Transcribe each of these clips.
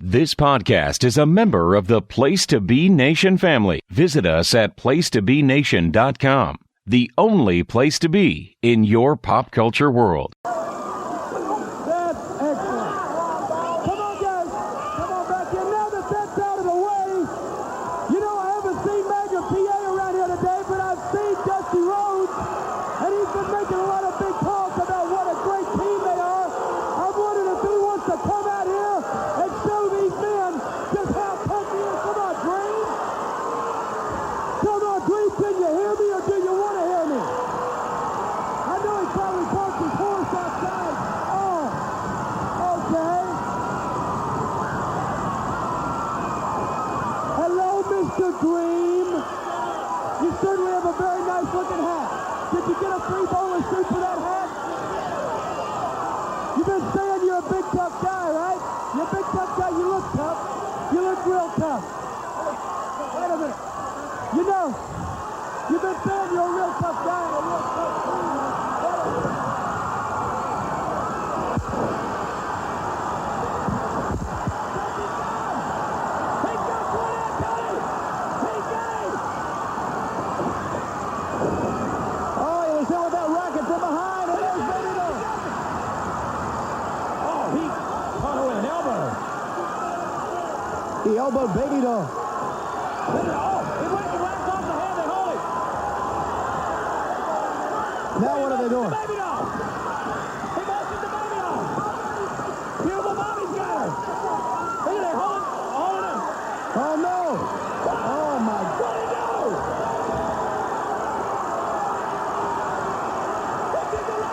This podcast is a member of the Place to Be Nation family. Visit us at placetobenation.com, the only place to be in your pop culture world. That's excellent. Come on, guys. Come on back in. Now that that's out of the way, you know, I haven't seen Magnum PA around here today, but I've seen Dusty Rhodes, and he's been making a lot of big talk about what a great team they are. I'm wondering if he wants to come out here and show these men just how tough he is. Come on, Dream. Come on, Dream. Can you hear me or do you want to hear me? I know he probably parked his horse outside. Oh, okay. Hello, Mr. Dream. You certainly have a very nice looking hat. Did you get a free bowler suit for that hat? You've been saying you're a big tough guy, right? You're a big tough guy. You look tough. You look real tough. Wait a minute. You know, you've been saying you're a real tough guy and a real tough team. Wait a minute. He got one in, Tony. He got him. Oh, he was in with that racket from behind. And there's Baby Doll. Oh, he caught her with an elbow. He elbowed Baby Doll. Oh, he went the wax off the hand and hold it. Now what are they doing? Baby Doll. He motions to Baby Doll. Beautiful mommy's got her. Look at that, holding him. Oh no. Oh my God. What did he do?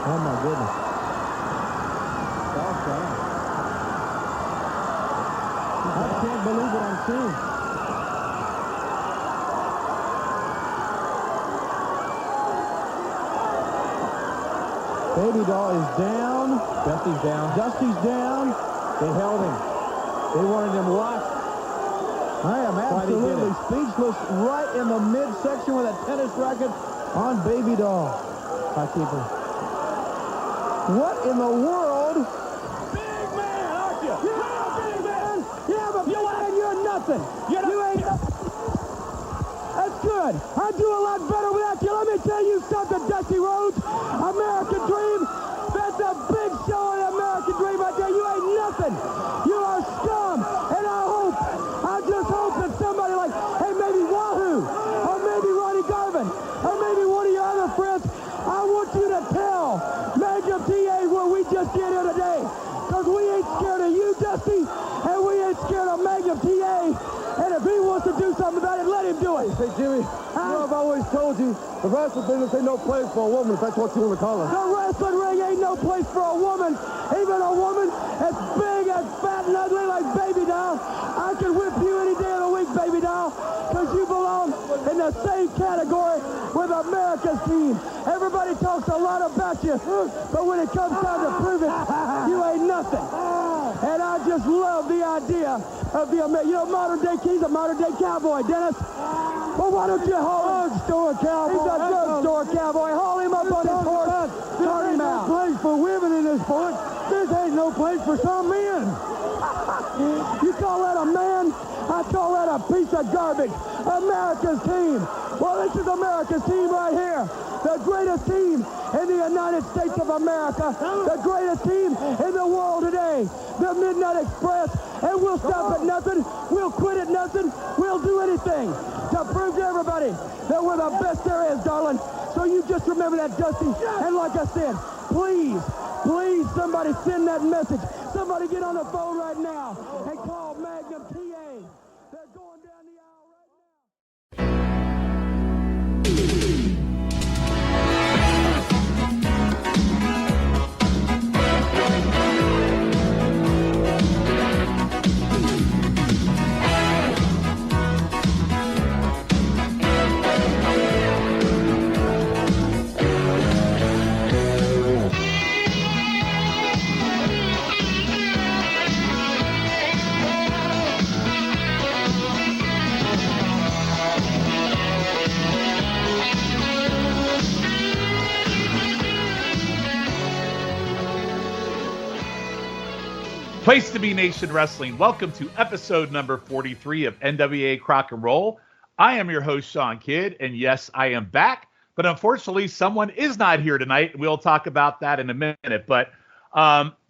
Oh my goodness. Okay. I can't believe what I'm seeing. Baby Doll is down. Dusty's down. Dusty's down. They held him. They wanted him locked. I am absolutely speechless right in the midsection with a tennis racket on Baby Doll. High keeper. What in the world? Big man, aren't you? You're a big man. Yeah, but big man, you're nothing. You ain't nothing. That's good. I do a lot better without you. Let me tell you something, Dusty Rhodes. American Dream. That's a big show in American Dream right there. You ain't nothing. You are scum. And I just hope that somebody like, hey, maybe Wahoo, or maybe Ronnie Garvin, or maybe one of your other friends, I want you to tell Magnum TA what we just did here today. Because we ain't scared of you, Dusty, and we ain't scared of Magnum TA. And if he wants to do something about it, let him do it. Hey, Jimmy, you know I've always told you, the wrestling business ain't no place for a woman, if that's what you want to call her. The wrestling ring ain't no place for a woman. Even a woman as big, as fat, and ugly like Baby Doll. I can whip you any day of the week, Baby Doll, because you belong in the same category with America's Team. Everybody talks a lot about you, but when it comes time to prove it, you ain't nothing. And I just love the idea of the, you know, modern day king's a modern day cowboy, Dennis. Well, why don't you haul him? Drugstore cowboy. He's a drugstore cowboy. Haul him up on his horse. Start him out. This ain't no place for women in this sport. This ain't no place for some men. You call that a man? I call that a piece of garbage. America's Team. Well, this is America's Team right here. The greatest team in the United States of America. The greatest team in the world today. The Midnight Express. And we'll stop at nothing. We'll quit at nothing. We'll do anything to prove to everybody that we're the best there is, darling. So you just remember that, Dusty. And like I said, please, please, somebody send that message. Somebody get on the phone right now and call Magnum TA. They're going down the aisle right now. Place to be Nation Wrestling. Welcome to episode number 43 of NWA Crock and Roll. I am your host, Shawn Kidd, and yes, I am back. But unfortunately, someone is not here tonight, and we'll talk about that in a minute. But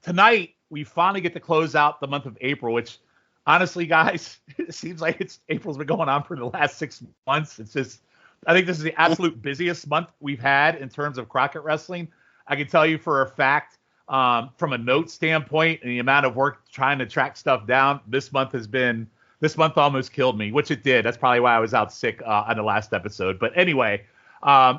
tonight, we finally get to close out the month of April, which honestly, guys, it seems like April's been going on for the last 6 months. It's just, I think this is the absolute busiest month we've had in terms of Crockett Wrestling. I can tell you for a fact, from a note standpoint and the amount of work trying to track stuff down, this month almost killed me, which it did. That's probably why I was out sick on the last episode. But anyway,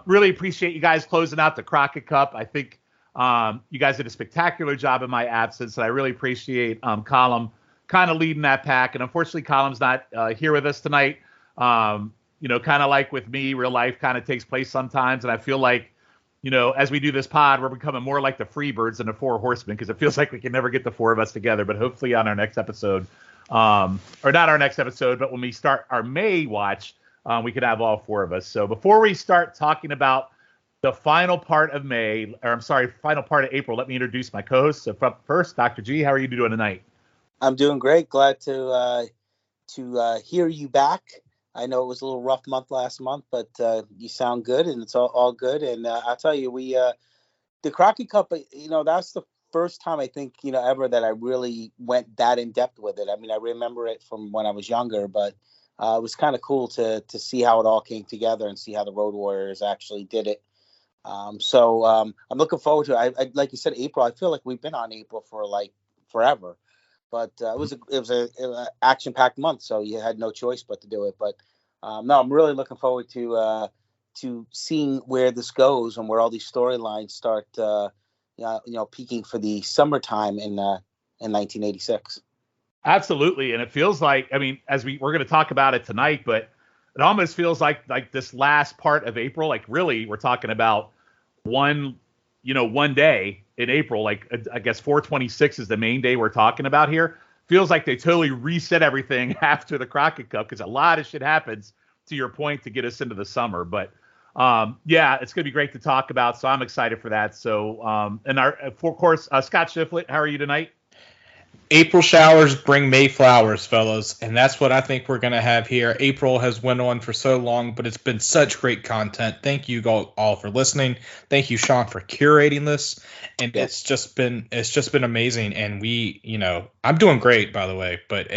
really appreciate you guys closing out the Crockett Cup. I think you guys did a spectacular job in my absence, and I really appreciate Calum kind of leading that pack. And unfortunately, Calum's not here with us tonight. Kind of like with me, real life kind of takes place sometimes, and I feel like, as we do this pod, we're becoming more like the Freebirds than the Four Horsemen, because it feels like we can never get the four of us together. But hopefully on our next episode, or not our next episode, but when we start our May watch, we can have all four of us. So before we start talking about the final part of final part of April, let me introduce my co-host. So first, Dr. G, how are you doing tonight? I'm doing great. Glad to hear you back. I know it was a little rough month last month, but you sound good, and it's all good. And I'll tell you, the Crockett Cup, that's the first time I think, ever that I really went that in depth with it. I mean, I remember it from when I was younger, but it was kind of cool to see how it all came together and see how the Road Warriors actually did it. So I'm looking forward to it. I like you said, April. I feel like we've been on April for like forever. But it was a action-packed month, so you had no choice but to do it. But no, I'm really looking forward to seeing where this goes and where all these storylines start, peaking for the summertime in 1986. Absolutely, and it feels like, I mean, we're going to talk about it tonight, but it almost feels like this last part of April, like really, we're talking about one day in April, like I guess 4/26 is the main day we're talking about here. Feels like they totally reset everything after the Crockett Cup, because a lot of shit happens, to your point, to get us into the summer. But it's going to be great to talk about. So I'm excited for that. So, of course, Scott Shiflett, how are you tonight? April showers bring May flowers, fellas, and that's what I think we're going to have here. April has went on for so long, but it's been such great content. Thank you all for listening. Thank you, Shawn, for curating this, and it's just been amazing. And I'm doing great, by the way, but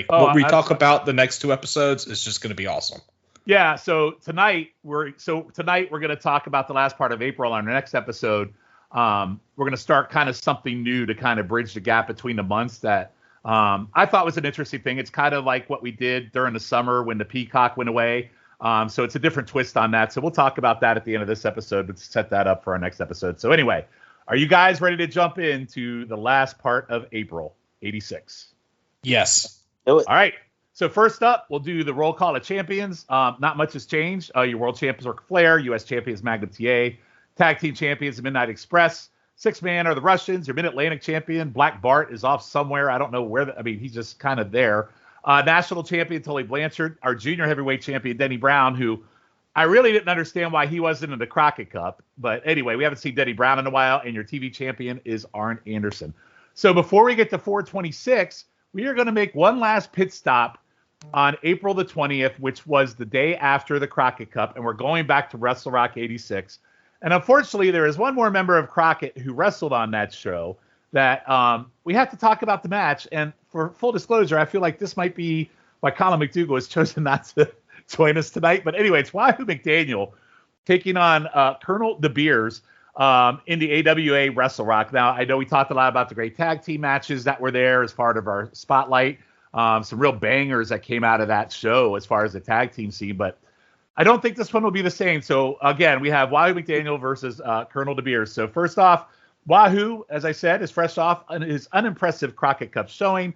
what we talk about the next two episodes is just going to be awesome. Yeah. So tonight we're going to talk about the last part of April on our next episode. We're going to start kind of something new to kind of bridge the gap between the months that I thought was an interesting thing. It's kind of like what we did during the summer when the Peacock went away. So it's a different twist on that. So we'll talk about that at the end of this episode, but set that up for our next episode. So anyway, are you guys ready to jump into the last part of April 86? Yes. All right. So first up, we'll do the roll call of champions. Not much has changed. Your world champions are Flair, U.S. champions Magnum TA. Tag team champions, the Midnight Express. 6-man are the Russians. Your Mid-Atlantic champion, Black Bart, is off somewhere. I don't know where. He's just kind of there. National champion, Tully Blanchard. Our junior heavyweight champion, Denny Brown, who I really didn't understand why he wasn't in the Crockett Cup. But anyway, we haven't seen Denny Brown in a while. And your TV champion is Arn Anderson. So before we get to 4/26, we are going to make one last pit stop on April the 20th, which was the day after the Crockett Cup. And we're going back to Wrestle Rock 86. And unfortunately, there is one more member of Crockett who wrestled on that show that we have to talk about the match. And for full disclosure, I feel like this might be why Colin McDougal has chosen not to join us tonight. But anyway, it's Wahoo McDaniel taking on Colonel Dibiase in the AWA Wrestle Rock. Now, I know we talked a lot about the great tag team matches that were there as part of our spotlight. Some real bangers that came out of that show as far as the tag team scene. But I don't think this one will be the same. So, again, we have Wahoo McDaniel versus Colonel Dibiase. So, first off, Wahoo, as I said, is fresh off his unimpressive Crockett Cup showing.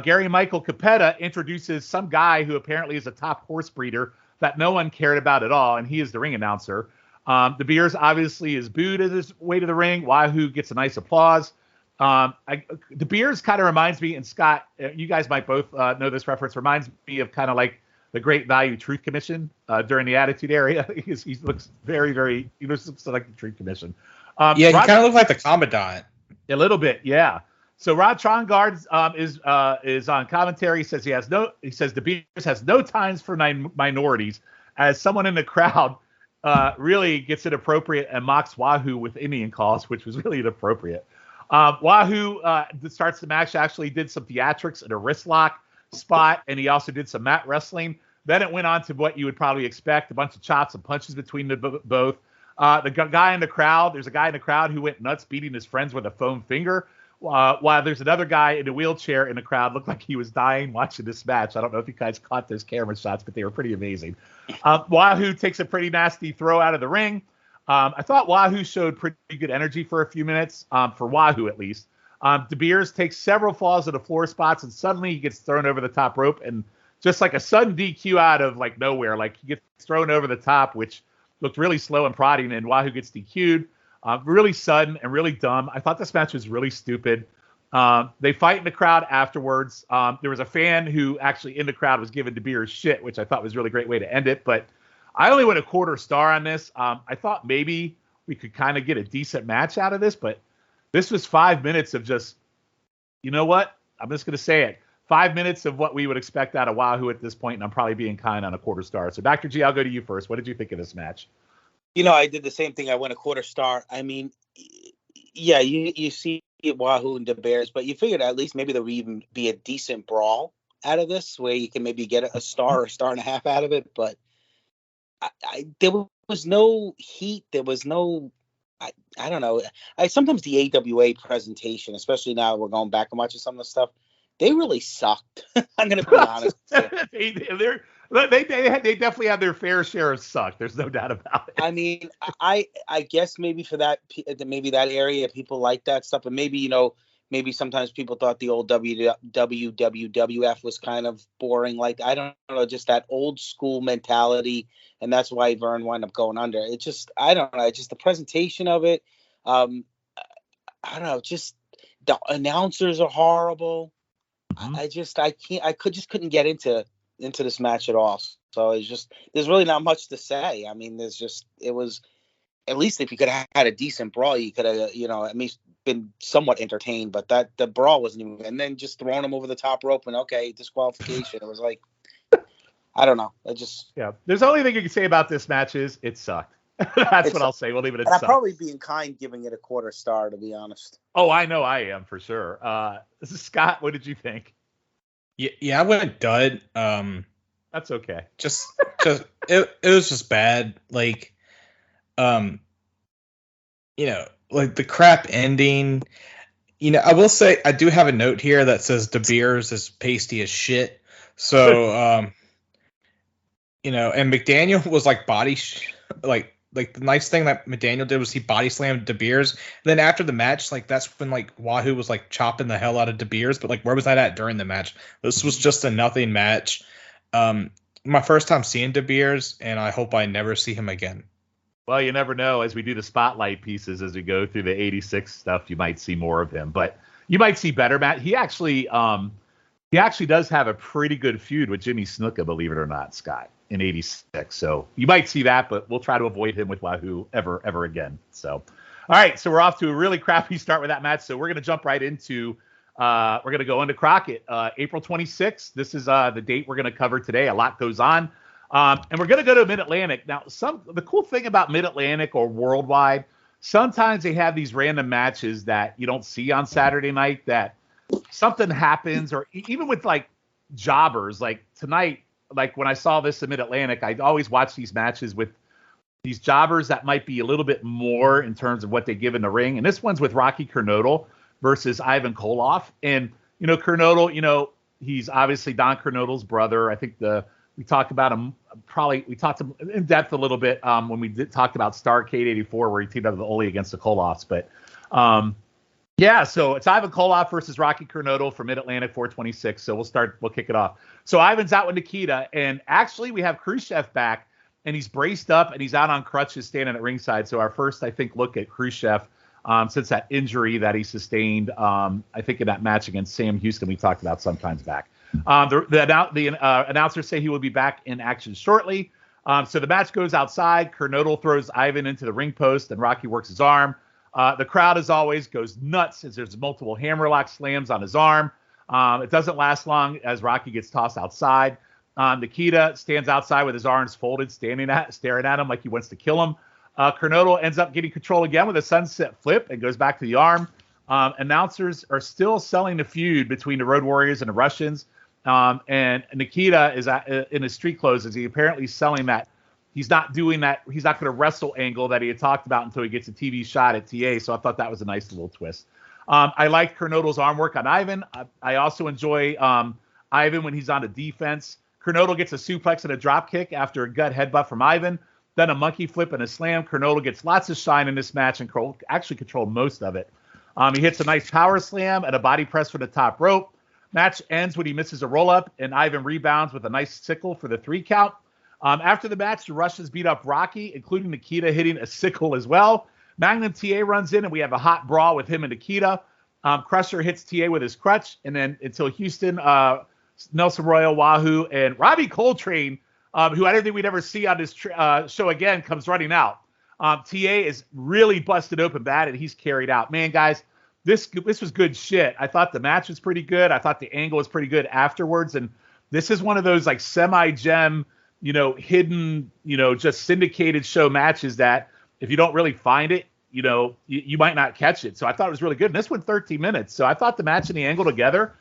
Gary Michael Capetta introduces some guy who apparently is a top horse breeder that no one cared about at all, and he is the ring announcer. Dibiase obviously is booed at his way to the ring. Wahoo gets a nice applause. Dibiase kind of reminds me, and Scott, you guys might both know this reference, reminds me of kind of like the Great Value Truth Commission during the Attitude Era. He looks he looks like the Truth Commission. He kind of looks like the Commandant. A little bit, yeah. So Rod Trongard is on commentary. He says Dibiase has no times for minorities, as someone in the crowd really gets inappropriate and mocks Wahoo with Indian calls, which was really inappropriate. Wahoo starts the match, actually did some theatrics and a wrist lock spot, and he also did some mat wrestling. Then it went on to what you would probably expect, a bunch of chops and punches between the both. There's a guy in the crowd who went nuts beating his friends with a foam finger, while there's another guy in a wheelchair in the crowd, looked like he was dying watching this match. I don't know if you guys caught those camera shots, but they were pretty amazing. Wahoo takes a pretty nasty throw out of the ring. I thought Wahoo showed pretty good energy for a few minutes, for Wahoo at least. Dibiase takes several falls to the floor spots, and suddenly he gets thrown over the top rope, and just like a sudden DQ out of like nowhere, like he gets thrown over the top, which looked really slow and prodding, and Wahoo gets DQ'd. Really sudden and really dumb. I thought this match was really stupid. They fight in the crowd afterwards. There was a fan who actually in the crowd was giving Dibiase shit, which I thought was a really great way to end it. But I only went a quarter star on this. I thought maybe we could kind of get a decent match out of this, but this was 5 minutes of just, you know what? I'm just going to say it. 5 minutes of what we would expect out of Wahoo at this point, and I'm probably being kind on a quarter star. So, Dr. G, I'll go to you first. What did you think of this match? I did the same thing. I went a quarter star. I mean, yeah, you see Wahoo and Dibiase, but you figured at least maybe there would even be a decent brawl out of this, where you can maybe get a star or a star and a half out of it. But there was no heat. There was no, I don't know. Sometimes the AWA presentation, especially now we're going back and watching some of the stuff, they really sucked. I'm going to be honest. They definitely had their fair share of suck. There's no doubt about it. I mean, I guess maybe for that area, people like that stuff. And maybe, maybe sometimes people thought the old WWF was kind of boring. Like, I don't know, just that old school mentality. And that's why Vern wound up going under. It just, I don't know, just the presentation of it. I don't know, just the announcers are horrible. Mm-hmm. I couldn't get into this match at all. So it's just, there's really not much to say. I mean, it was, at least if you could have had a decent brawl, you could have, at least been somewhat entertained, but the brawl wasn't even, and then just throwing him over the top rope and okay, disqualification. It was like, I don't know. There's the only thing you can say about this match is it sucked. That's what I'll say. We'll leave it at that. I'm probably being kind, giving it a quarter star, to be honest. Oh, I know I am for sure. Scott, what did you think? Yeah, I went dud. That's okay. Just it was just bad. Like, like the crap ending. I will say I do have a note here that says Dibiase is pasty as shit. So, and McDaniel was like like the nice thing that McDaniel did was he body slammed Dibiase. And then after the match, like that's when like Wahoo was like chopping the hell out of Dibiase. But like, where was that at during the match? This was just a nothing match. My first time seeing Dibiase, and I hope I never see him again. Well, you never know. As we do the spotlight pieces, as we go through the '86 stuff, you might see more of him. But you might see better Matt. He actually does have a pretty good feud with Jimmy Snuka, believe it or not, Scott, in '86. So you might see that, but we'll try to avoid him with Wahoo ever again. So, all right. So we're off to a really crappy start with that match. So we're going to jump right into, we're going to go into Crockett, April 26th. This is the date we're going to cover today. A lot goes on. And we're going to go to Mid-Atlantic. Now, the cool thing about Mid-Atlantic or Worldwide, sometimes they have these random matches that you don't see on Saturday night, that something happens, or even with like jobbers, like tonight, like when I saw this in Mid-Atlantic, I always watch these matches with these jobbers that might be a little bit more in terms of what they give in the ring. And this one's with Rocky Kernodle versus Ivan Koloff. And, Kernodle, he's obviously Don Kernodle's brother. I think we talked about him, we talked in depth a little bit when we talked about Starrcade 84, where he teamed up with Ole against the Koloffs. But so it's Ivan Koloff versus Rocky Kernodle for Mid-Atlantic 426. So we'll kick it off. So Ivan's out with Nikita, and actually we have Khrushchev back, and he's braced up and he's out on crutches standing at ringside. So our first, I think, look at Khrushchev since that injury that he sustained, I think in that match against Sam Houston we talked about sometimes back. The announcers say he will be back in action shortly. So the match goes outside. Kernodle throws Ivan into the ring post, and Rocky works his arm. The crowd, as always, goes nuts as there's multiple hammerlock slams on his arm. It doesn't last long as Rocky gets tossed outside. Nikita stands outside with his arms folded, staring at him like he wants to kill him. Cornetto ends up getting control again with a sunset flip and goes back to the arm. Announcers are still selling the feud between the Road Warriors and the Russians. And Nikita is in his street clothes as he apparently selling that he's not doing that. He's not going to wrestle angle that he had talked about until he gets a TV shot at TA. So I thought that was a nice little twist. I liked Cornetto's arm work on Ivan. I also enjoy Ivan when he's on the defense. Cornetto gets a suplex and a drop kick after a gut headbutt from Ivan, then a monkey flip and a slam. Cornetto gets lots of shine in this match and actually controlled most of it. He hits a nice power slam and a body press for the top rope. Match ends when he misses a roll-up, and Ivan rebounds with a nice sickle for the 3 count. After the match, the Russians beat up Rocky, including Nikita hitting a sickle as well. Magnum TA runs in, and we have a hot brawl with him and Nikita. Crusher hits TA with his crutch, and then until Houston, Nelson Royal, Wahoo, and Robbie Coltrane, who I don't think we'd ever see on this show again, comes running out. TA is really busted open bad, and he's carried out. Man, guys, this was good shit. I thought the match was pretty good. I thought the angle was pretty good afterwards, and this is one of those like semi-gem, hidden, just syndicated show matches that if you don't really find it, you might not catch it. So I thought it was really good. And this went 13 minutes. So I thought the match and the angle together,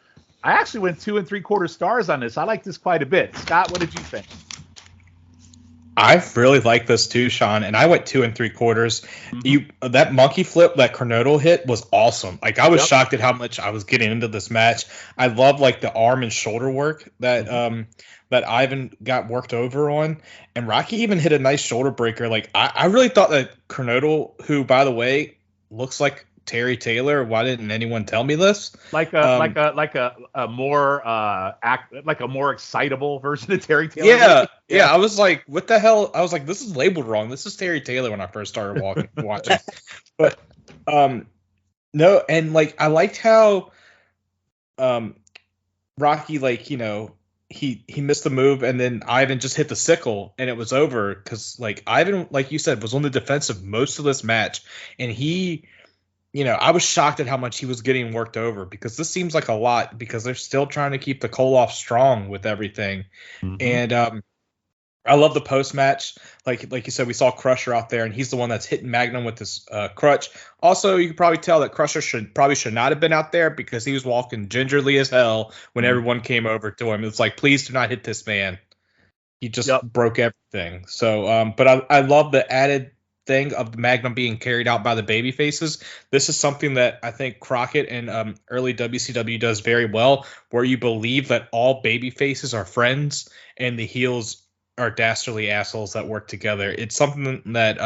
I actually went 2 3/4 stars on this. I like this quite a bit. Scott, what did you think? I really like this too, Shawn, and I went 2 3/4. That monkey flip that Cornetto hit was awesome. Like I was shocked at how much I was getting into this match. I love like the arm and shoulder work that that Ivan got worked over on, and Rocky even hit a nice shoulder breaker. Like I really thought that Cornetto, who by the way looks like Terry Taylor. Why didn't anyone tell me this? Like a more excitable version of Terry Taylor. Yeah. I was like, what the hell? I was like, this is labeled wrong. This is Terry Taylor when I first started watching. But no, and like I liked how Rocky, like, he missed the move and then Ivan just hit the sickle and it was over because like Ivan, like you said, was on the defensive most of this match, and he. I was shocked at how much he was getting worked over because this seems like a lot because they're still trying to keep the Koloff strong with everything. Mm-hmm. And I love the post match. Like you said, we saw Crusher out there and he's the one that's hitting Magnum with his crutch. Also, you can probably tell that Crusher should not have been out there because he was walking gingerly as hell when everyone came over to him. It's like, please do not hit this man. He just broke everything. So, but I love the added thing of the Magnum being carried out by the baby faces. This is something that I think Crockett and early WCW does very well, where you believe that all baby faces are friends and the heels are dastardly assholes that work together. It's something that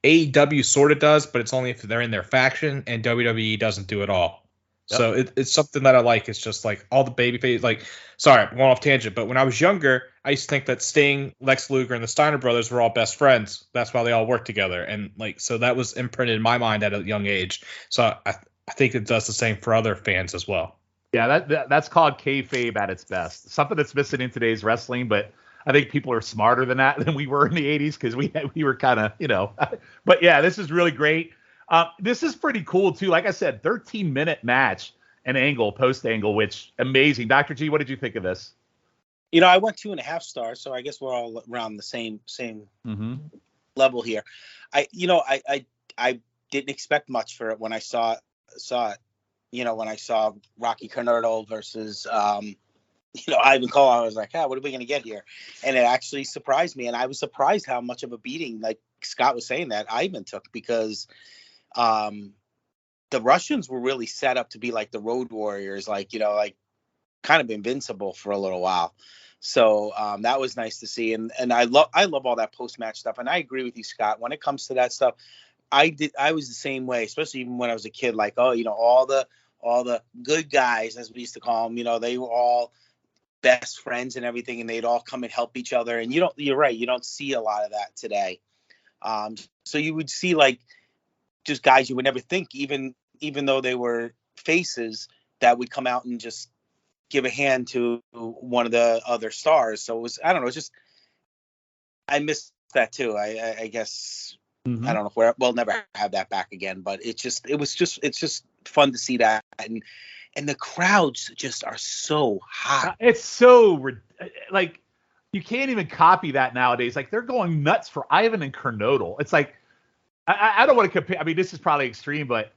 AEW sort of does, but it's only if they're in their faction, and WWE doesn't do it all. Yep. So it's something that I like. It's just like all the baby faces. Like, sorry, I'm going off tangent, but when I was younger, I used to think that Sting, Lex Luger, and the Steiner brothers were all best friends. That's why they all work together, and like so that was imprinted in my mind at a young age. So I think it does the same for other fans as well. Yeah, that's called kayfabe at its best. Something that's missing in today's wrestling, but I think people are smarter than that than we were in the 80s because we were kind of But yeah, this is really great. This is pretty cool too. Like I said, 13-minute match and angle, post angle, which amazing. Dr. G, what did you think of this? I went 2.5 stars, so I guess we're all around the same level here. I didn't expect much for it when I saw it. When I saw Rocky Cornetto versus Ivan Cole, I was like, what are we gonna get here? And it actually surprised me, and I was surprised how much of a beating, like Scott was saying, that Ivan took because. The Russians were really set up to be like the Road Warriors, like kind of invincible for a little while. So that was nice to see, and I love all that post match stuff. And I agree with you, Scott. When it comes to that stuff, I was the same way, especially even when I was a kid. Like, all the good guys, as we used to call them, they were all best friends and everything, and they'd all come and help each other. And you're right, you don't see a lot of that today. So you would see like. Just guys you would never think, even though they were faces, that would come out and just give a hand to one of the other stars. So it was, I don't know, it's just I missed that too. I guess I don't know where we'll never have that back again, but it's just fun to see that, and the crowds just are so hot. It's so like you can't even copy that nowadays. Like they're going nuts for Ivan and Kernodle. It's like I don't want to compare. I mean, this is probably extreme, but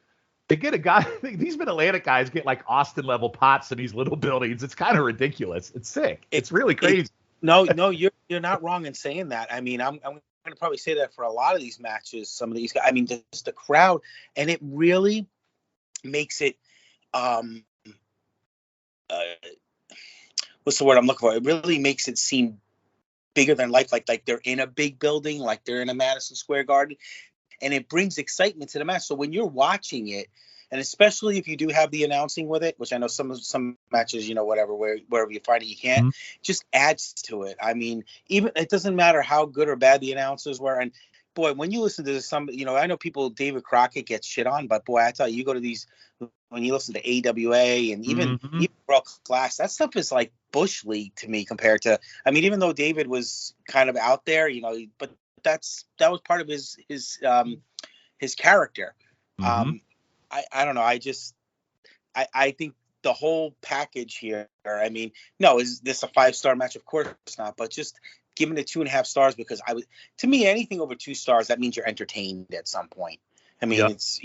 they get a guy. These Mid-Atlantic guys get like Austin level pots in these little buildings. It's kind of ridiculous. It's sick. It's really crazy. No, you're not wrong in saying that. I mean, I'm going to probably say that for a lot of these matches. Some of these guys. I mean, just the crowd, and it really makes it. What's the word I'm looking for? It really makes it seem bigger than life. Like they're in a big building, like they're in a Madison Square Garden. And it brings excitement to the match. So when you're watching it, and especially if you do have the announcing with it, which I know some matches, whatever, wherever you find it, you can't, just adds to it. I mean, even it doesn't matter how good or bad the announcers were. And boy, when you listen to some, I know David Crockett gets shit on, but boy, I tell you, you go to these, when you listen to AWA and even World Class, that stuff is like Bush League to me compared to, I mean, even though David was kind of out there, but that was part of his character. I don't know. I think the whole package here, I mean, no, is this a 5-star match? Of course not, but just giving it 2.5 stars because to me, anything over 2 stars, that means you're entertained at some point. I mean, it's,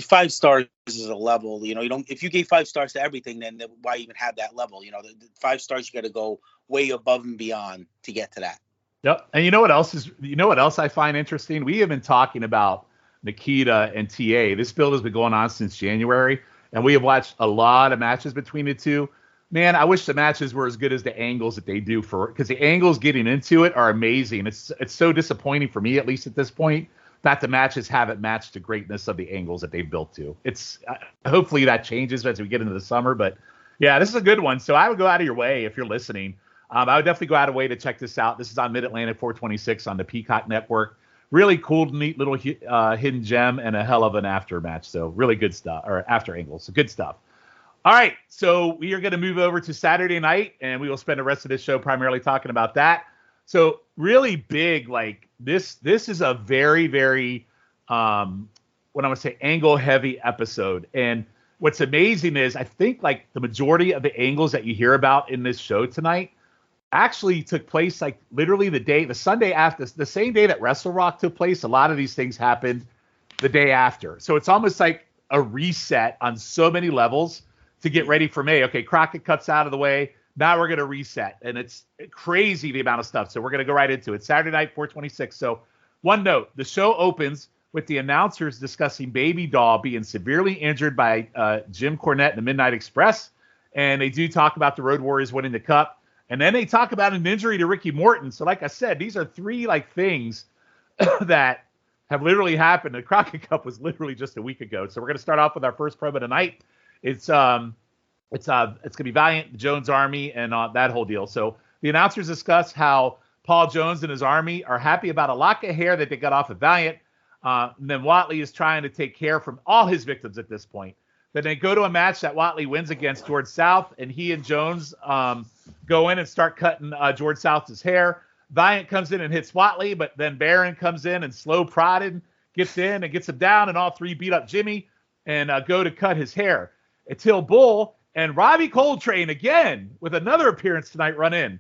5 stars is a level, you don't, if you gave 5 stars to everything, then why even have that level? The 5 stars, you got to go way above and beyond to get to that. Yep. And you know what else I find interesting? We have been talking about Nikita and TA. This build has been going on since January, and we have watched a lot of matches between the two. Man, I wish the matches were as good as the angles that they do because the angles getting into it are amazing. It's so disappointing for me, at least at this point, that the matches haven't matched the greatness of the angles that they've built to. It's hopefully that changes as we get into the summer, but yeah, this is a good one. So I would go out of your way if you're listening. I would definitely go out of way to check this out. This is on Mid-Atlantic 426 on the Peacock Network. Really cool, neat little hidden gem and a hell of an after match. So really good stuff, or after angles. So good stuff. All right, so we are going to move over to Saturday night, and we will spend the rest of this show primarily talking about that. So really big, like this is a very, very, what I'm going to say, angle-heavy episode. And what's amazing is I think like the majority of the angles that you hear about in this show tonight actually took place like literally the Sunday after, the same day that Wrestle Rock took place. A lot of these things happened the day after. So it's almost like a reset on so many levels to get ready for May. Okay, Crockett Cup's out of the way. Now we're going to reset. And it's crazy the amount of stuff. So we're going to go right into it. Saturday night, 426. So one note, the show opens with the announcers discussing Baby Doll being severely injured by Jim Cornette and the Midnight Express. And they do talk about the Road Warriors winning the Cup. And then they talk about an injury to Ricky Morton. So like I said, these are 3 like things that have literally happened. The Crockett Cup was literally just a week ago. So we're going to start off with our first promo tonight. It's going to be Valiant, Jones Army, and that whole deal. So the announcers discuss how Paul Jones and his army are happy about a lock of hair that they got off of Valiant. And then Whatley is trying to take care from all his victims at this point. Then they go to a match that Whatley wins against George South, and he and Jones go in and start cutting George South's hair. Valiant comes in and hits Whatley, but then Baron comes in and slow prodded, gets in and gets him down, and all 3 beat up Jimmy and go to cut his hair. Until Bull and Robbie Coltrane again with another appearance tonight run in.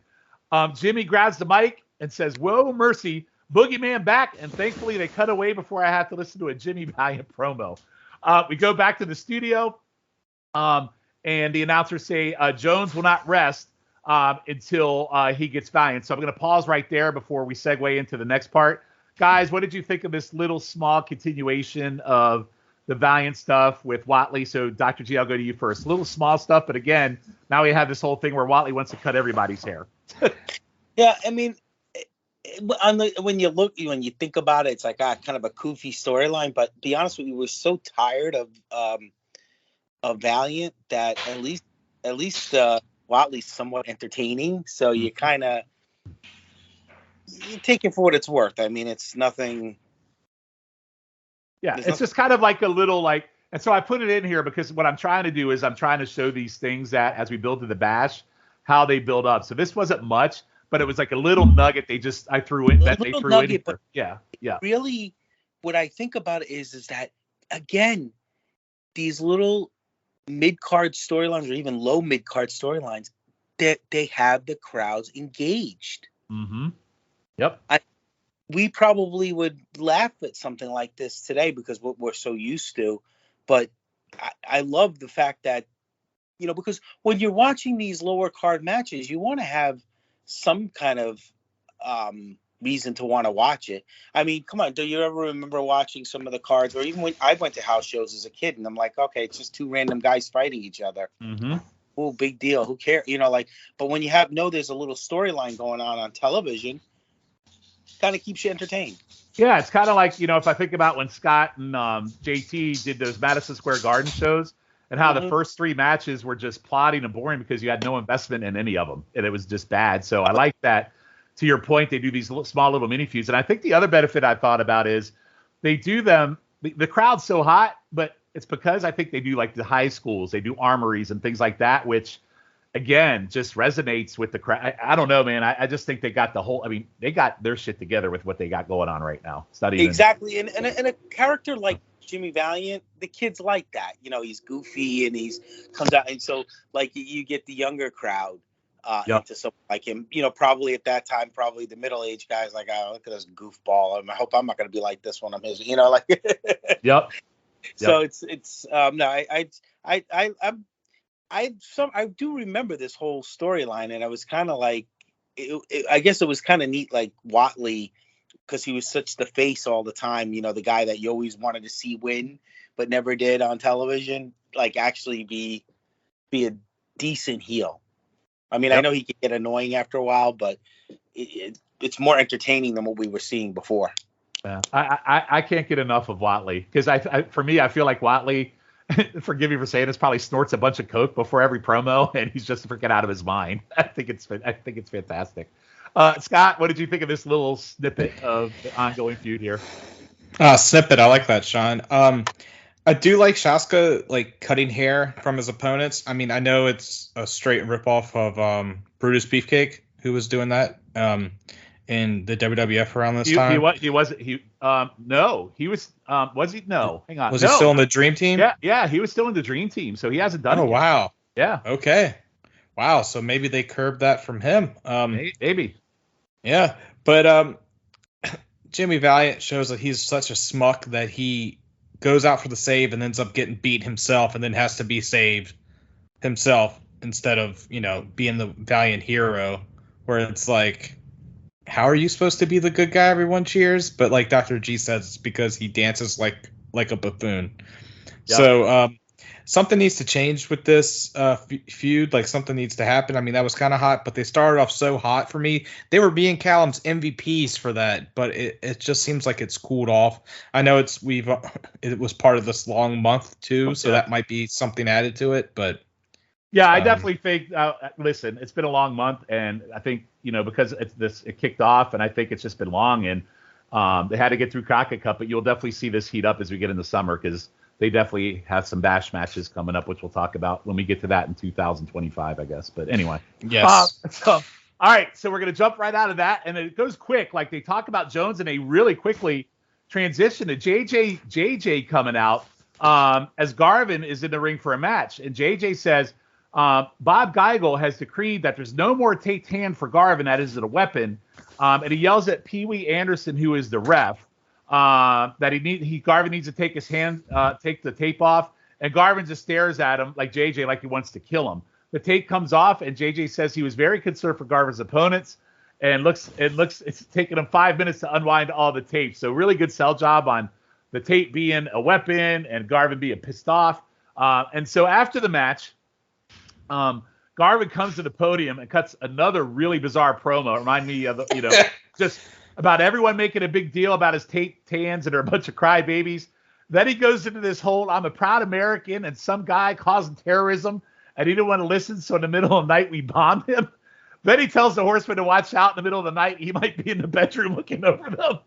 Jimmy grabs the mic and says, "Whoa, mercy, Boogeyman back," and thankfully they cut away before I have to listen to a Jimmy Valiant promo. We go back to the studio, and the announcers say Jones will not rest until he gets Valiant. So I'm going to pause right there before we segue into the next part. Guys, what did you think of this little small continuation of the Valiant stuff with Whatley? So Dr. G, I'll go to you first. Little small stuff, but again, now we have this whole thing where Whatley wants to cut everybody's hair. Yeah, I mean, when you think about it, it's like kind of a goofy storyline. But to be honest with you, we're so tired of Valiant that at least Whatley's somewhat entertaining. So you kind of take it for what it's worth. I mean, it's nothing. Yeah, it's just kind of like a little like, and so I put it in here because what I'm trying to do is I'm trying to show these things that as we build to the bash, how they build up. So this wasn't much, but it was like a little nugget I threw in. That they threw nugget, in. Yeah. Really, what I think about it is that, again, these little mid-card storylines or even low mid-card storylines, they have the crowds engaged. Mm-hmm. Yep. We probably would laugh at something like this today because what we're so used to. But I love the fact that, because when you're watching these lower card matches, you want to have some kind of reason to want to watch it. I mean, come on, do you ever remember watching some of the cards, or even when I went to house shows as a kid, and I'm like, okay, it's just two random guys fighting each other. Mm-hmm. Oh, big deal. Who cares? But when you there's a little storyline going on television, kind of keeps you entertained. Yeah, it's kind of like, if I think about when Scott and JT did those Madison Square Garden shows and how the first 3 matches were just plotting and boring because you had no investment in any of them and it was just bad. So I like that. To your point, they do these small little mini feuds. And I think the other benefit I thought about is they do them. The crowd's so hot, but it's because I think they do like the high schools. They do armories and things like that, which again, just resonates with the crowd. I don't know, man. I just think they got they got their shit together with what they got going on right now. It's not even exactly. And a character like Jimmy Valiant, the kids like that. He's goofy and comes out, and so like you get the younger crowd into someone like him. Probably at that time, probably the middle-aged guys like, oh, look at this goofball. I hope I'm not going to be like this when I'm his. Yep. So it's no, I do remember this whole storyline, and I was kind of like, I guess it was kind of neat, like Watley, because he was such the face all the time. The guy that you always wanted to see win, but never did on television. Like actually be a decent heel. I mean, I know he can get annoying after a while, but it's more entertaining than what we were seeing before. Yeah, I can't get enough of Watley because for me, I feel like Watley. Forgive me for saying this, probably snorts a bunch of coke before every promo, and he's just freaking out of his mind. I think it's fantastic. Scott, what did you think of this little snippet of the ongoing feud here? Snippet, I like that, Shawn. I do like Shaska like cutting hair from his opponents. I mean, I know it's a straight ripoff of Brutus Beefcake, who was doing that in the WWF around this time. No, he was. Was he? No, hang on. Was he still in the Dream Team? Yeah, he was still in the Dream Team, so he hasn't done it. Oh, wow. Yeah. Okay. Wow. So maybe they curbed that from him. Maybe. Yeah, but Jimmy Valiant shows that he's such a smuck that he goes out for the save and ends up getting beat himself, and then has to be saved himself instead of being the valiant hero. Where it's like, how are you supposed to be the good guy? Everyone cheers, but like Dr. G says, it's because he dances like a buffoon. Yep. So something needs to change with this feud. Like something needs to happen. I mean, that was kind of hot, but they started off so hot for me. They were being Calum's MVPs for that, but it just seems like it's cooled off. I know it was part of this long month too, so that might be something added to it. But yeah, I definitely think. Listen, it's been a long month, and I think because it kicked off, and I think it's just been long, and they had to get through Crockett Cup, but you'll definitely see this heat up as we get into summer because they definitely have some bash matches coming up, which we'll talk about when we get to that in 2025, I guess. But anyway, yes. All right, so we're gonna jump right out of that, and it goes quick. Like they talk about Jones, and they really quickly transition to JJ coming out as Garvin is in the ring for a match, and JJ says. Bob Geigel has decreed that there's no more taped hand for Garvin. That is a weapon. And he yells at Pee Wee Anderson, who is the ref, that Garvin needs to take his hand, take the tape off. And Garvin just stares at him like JJ, like he wants to kill him. The tape comes off, and JJ says he was very concerned for Garvin's opponents, and it's taken him 5 minutes to unwind all the tape. So really good sell job on the tape being a weapon and Garvin being pissed off. And so after the match. Garvin comes to the podium and cuts another really bizarre promo. Remind me of, just about everyone making a big deal about his tans and they're a bunch of crybabies. Then he goes into this whole, I'm a proud American and some guy causing terrorism and he didn't want to listen. So in the middle of the night, we bombed him. Then he tells the Horseman to watch out in the middle of the night. He might be in the bedroom looking over them.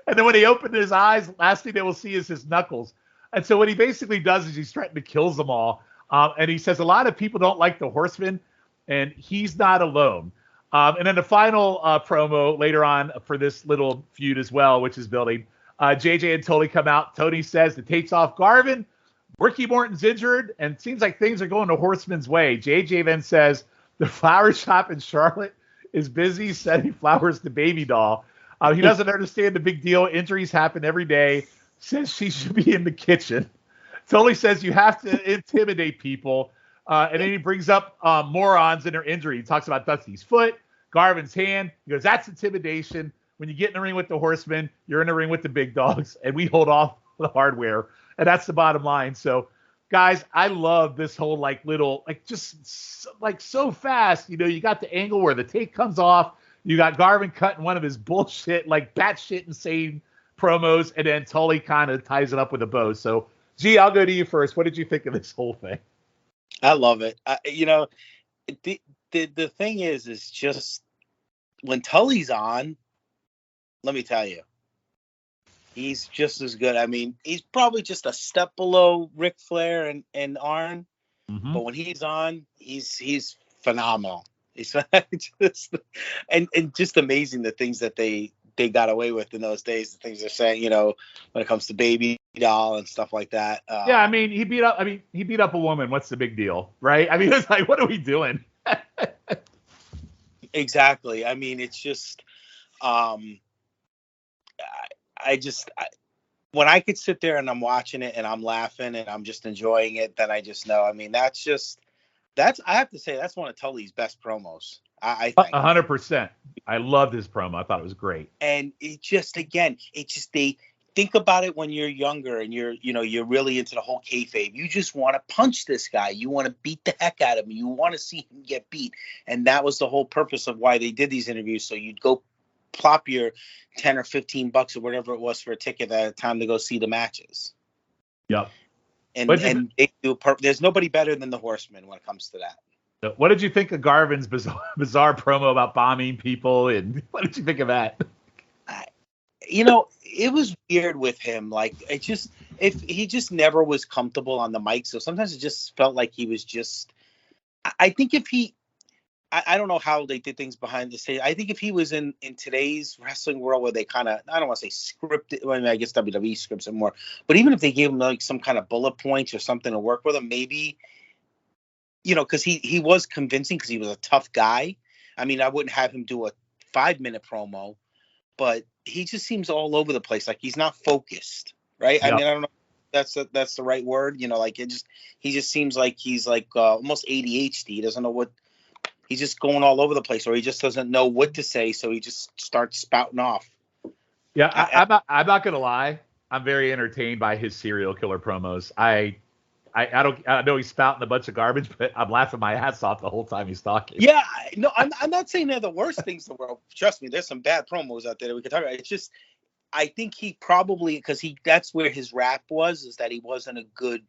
And then when he opened his eyes, last thing they will see is his knuckles. And so what he basically does is he's threatened to kill them all. And he says a lot of people don't like the Horseman, and he's not alone. And then the final promo later on for this little feud as well, which is building, JJ and Tony come out. Tony says the tape's off Garvin. Ricky Morton's injured, and it seems like things are going the Horseman's way. JJ then says the flower shop in Charlotte is busy sending flowers to Baby Doll. He doesn't understand the big deal. Injuries happen every day. Says she should be in the kitchen. Tony says you have to intimidate people. And then he brings up morons in their injury. He talks about Dusty's foot, Garvin's hand. He goes, that's intimidation. When you get in the ring with the Horsemen, you're in the ring with the big dogs, and we hold off the hardware. And that's the bottom line. So, guys, I love this whole so fast. You got the angle where the tape comes off. You got Garvin cutting one of his bullshit, batshit insane promos, and then Tully kind of ties it up with a bow. So, G, I'll go to you first. What did you think of this whole thing? I love it. The thing is just when Tully's on, let me tell you, he's just as good. I mean, he's probably just a step below Ric Flair and Arn, but when he's on, he's phenomenal. He's just and just amazing the things that they got away with in those days. The things they're saying, when it comes to Baby Doll and stuff like that. Yeah, I mean, he beat up a woman. What's the big deal, right? I mean, it's like, what are we doing? Exactly. I mean, it's just, when I could sit there and I'm watching it and I'm laughing and I'm just enjoying it, then I just know. I mean, I have to say, that's one of Tully's best promos. I think 100%. I loved his promo. I thought it was great. And they think about it when you're younger and you're really into the whole kayfabe. You just want to punch this guy. You want to beat the heck out of him. You want to see him get beat. And that was the whole purpose of why they did these interviews. So you'd go plop your $10 or $15 or whatever it was for a ticket at a time to go see the matches. Yep. And there's nobody better than the Horsemen when it comes to that. What did you think of Garvin's bizarre promo about bombing people? And what did you think of that? It was weird with him. If he just never was comfortable on the mic. So sometimes it just felt like he was just, I think I don't know how they did things behind the scenes. I think if he was in today's wrestling world where they kind of, I don't want to say scripted, well, I mean, I guess WWE scripts it more, but even if they gave him some kind of bullet points or something to work with him, maybe, because he was convincing because he was a tough guy. I mean, I wouldn't have him do a 5-minute promo, but he just seems all over the place. Like he's not focused, right? Yep. I mean, I don't know if that's the right word. He just seems like he's almost ADHD. He doesn't know what. He's just going all over the place, or he just doesn't know what to say, so he just starts spouting off. Yeah, I'm not gonna lie. I'm very entertained by his serial killer promos. I know he's spouting a bunch of garbage, but I'm laughing my ass off the whole time he's talking. Yeah, no, I'm not saying they're the worst things in the world. Trust me, there's some bad promos out there that we can talk about. It's just, I think he probably, because that's where his rap was, is that he wasn't a good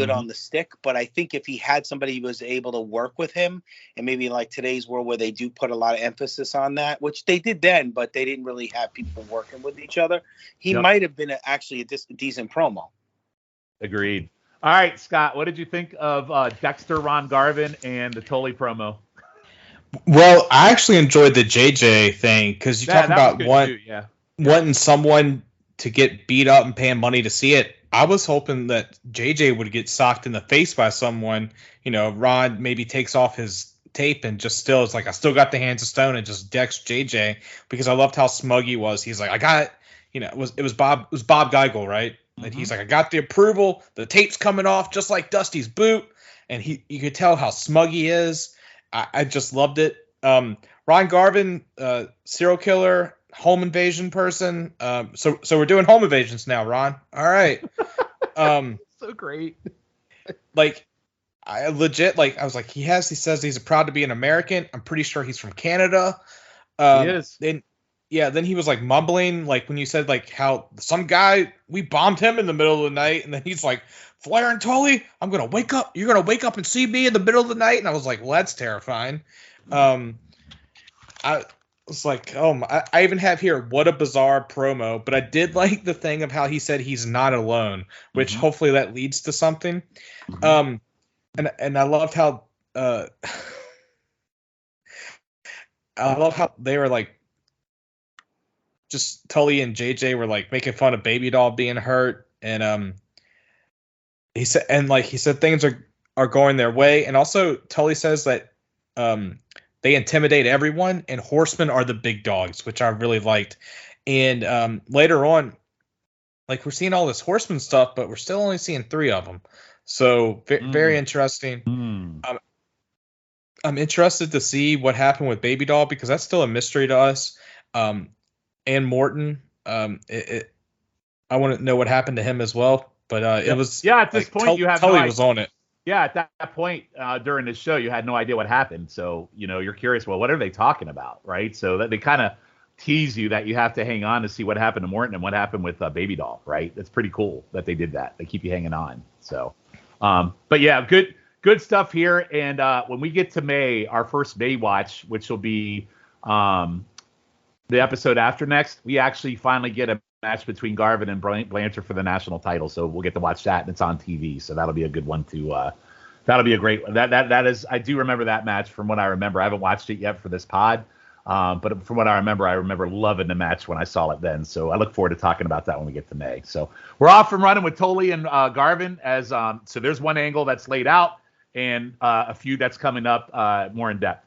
on the stick. But I think if he had somebody who was able to work with him, and maybe in like today's world where they do put a lot of emphasis on that, which they did then, but they didn't really have people working with each other, he might have been actually a decent promo. Agreed. All right, Scott, what did you think of Dexter, Ron Garvin, and the Tully promo? Well, I actually enjoyed the JJ thing because you talk about wanting someone to get beat up and paying money to see it. I was hoping that JJ would get socked in the face by someone. Ron maybe takes off his tape and just still is like, I still got the hands of stone, and just decks JJ, because I loved how smug he was. He's like, I got it. It was Bob Geigel, right? And he's like, I got the approval. The tape's coming off just like Dusty's boot. And you could tell how smug he is. I just loved it. Ron Garvin, serial killer, home invasion person. So we're doing home invasions now, Ron. All right. So great. I was like, he says he's proud to be an American. I'm pretty sure he's from Canada. He is. Then he was like mumbling, like when you said like how some guy, we bombed him in the middle of the night, and then he's like, Flair and Tully, you're gonna wake up and see me in the middle of the night. And I was like, well, that's terrifying. I was like, I even have here, what a bizarre promo. But I did like the thing of how he said he's not alone, which hopefully that leads to something. And I loved how they were like just Tully and JJ were like making fun of Baby Doll being hurt, and he said things are going their way, and also Tully says that they intimidate everyone, and horsemen are the big dogs, which I really liked. And later on, like, we're seeing all this horseman stuff, but we're still only seeing 3 of them. So very interesting. I'm interested to see what happened with Baby Doll, because that's still a mystery to us. And Morton, I want to know what happened to him as well. But it was at this point you have Tully no idea. was on it. Yeah, at that point during the show, you had no idea what happened. So, you're curious, well, what are they talking about, right? So that they kind of tease you that you have to hang on to see what happened to Morton and what happened with Baby Doll, right? That's pretty cool that they did that. They keep you hanging on. So, but yeah, good stuff here. And when we get to May, our first May watch, which will be the episode after next, we actually finally get a match between Garvin and Blanchard for the national title. So we'll get to watch that, and it's on TV. So that'll be a good one to. That'll be a great one. That is. I do remember that match from what I remember. I haven't watched it yet for this pod, but from what I remember loving the match when I saw it then. So I look forward to talking about that when we get to May. So we're off and running with Tully and Garvin as. So there's one angle that's laid out, and a few that's coming up more in depth.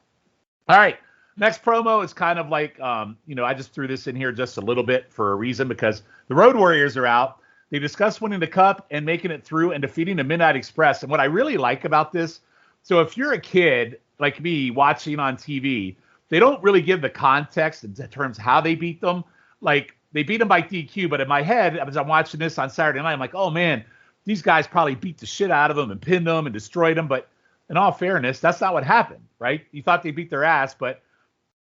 All right. Next promo is kind of like, I just threw this in here just a little bit for a reason, because the Road Warriors are out. They discuss winning the Cup and making it through and defeating the Midnight Express. And what I really like about this, so if you're a kid like me watching on TV, they don't really give the context in terms of how they beat them. Like, they beat them by DQ, but in my head, as I'm watching this on Saturday night, I'm like, oh man, these guys probably beat the shit out of them and pinned them and destroyed them. But in all fairness, that's not what happened, right? You thought they beat their ass, but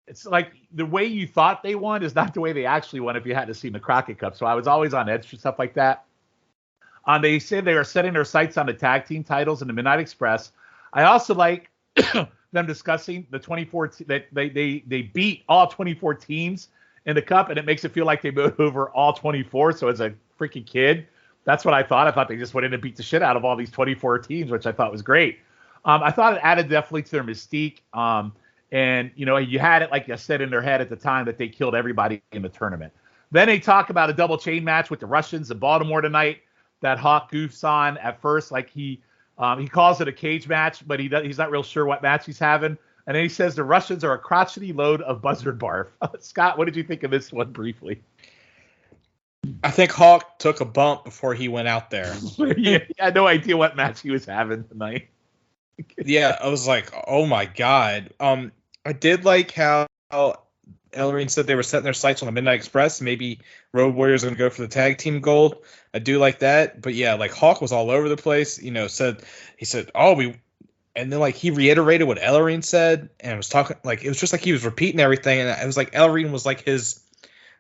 it's like the way you thought they won is not the way they actually won if you hadn't seen the Crockett Cup. So I was always on edge for stuff like that. They said they are setting their sights on the tag team titles in the Midnight Express. I also like them discussing the 24 that they beat all 24 teams in the Cup, and it makes it feel like they moved over all 24. So as a freaking kid, that's what I thought. I thought they just went in and beat the shit out of all these 24 teams, which I thought was great. I thought it added definitely to their mystique. And, you had it, like I said, in their head at the time that they killed everybody in the tournament. Then they talk about a double chain match with the Russians in Baltimore tonight that Hawk goofs on at first. Like he calls it a cage match, but he's not real sure what match he's having. And then he says the Russians are a crotchety load of buzzard barf. Scott, what did you think of this one briefly? I think Hawk took a bump before he went out there. Yeah, I had no idea what match he was having tonight. Yeah, I was like, oh my God. I did like how Ellering said they were setting their sights on the Midnight Express. Maybe Road Warriors are going to go for the tag team gold. I do like that. But yeah, like Hawk was all over the place. He said, and then like he reiterated what Ellering said and was talking, like it was just like he was repeating everything. And it was like Ellering was like his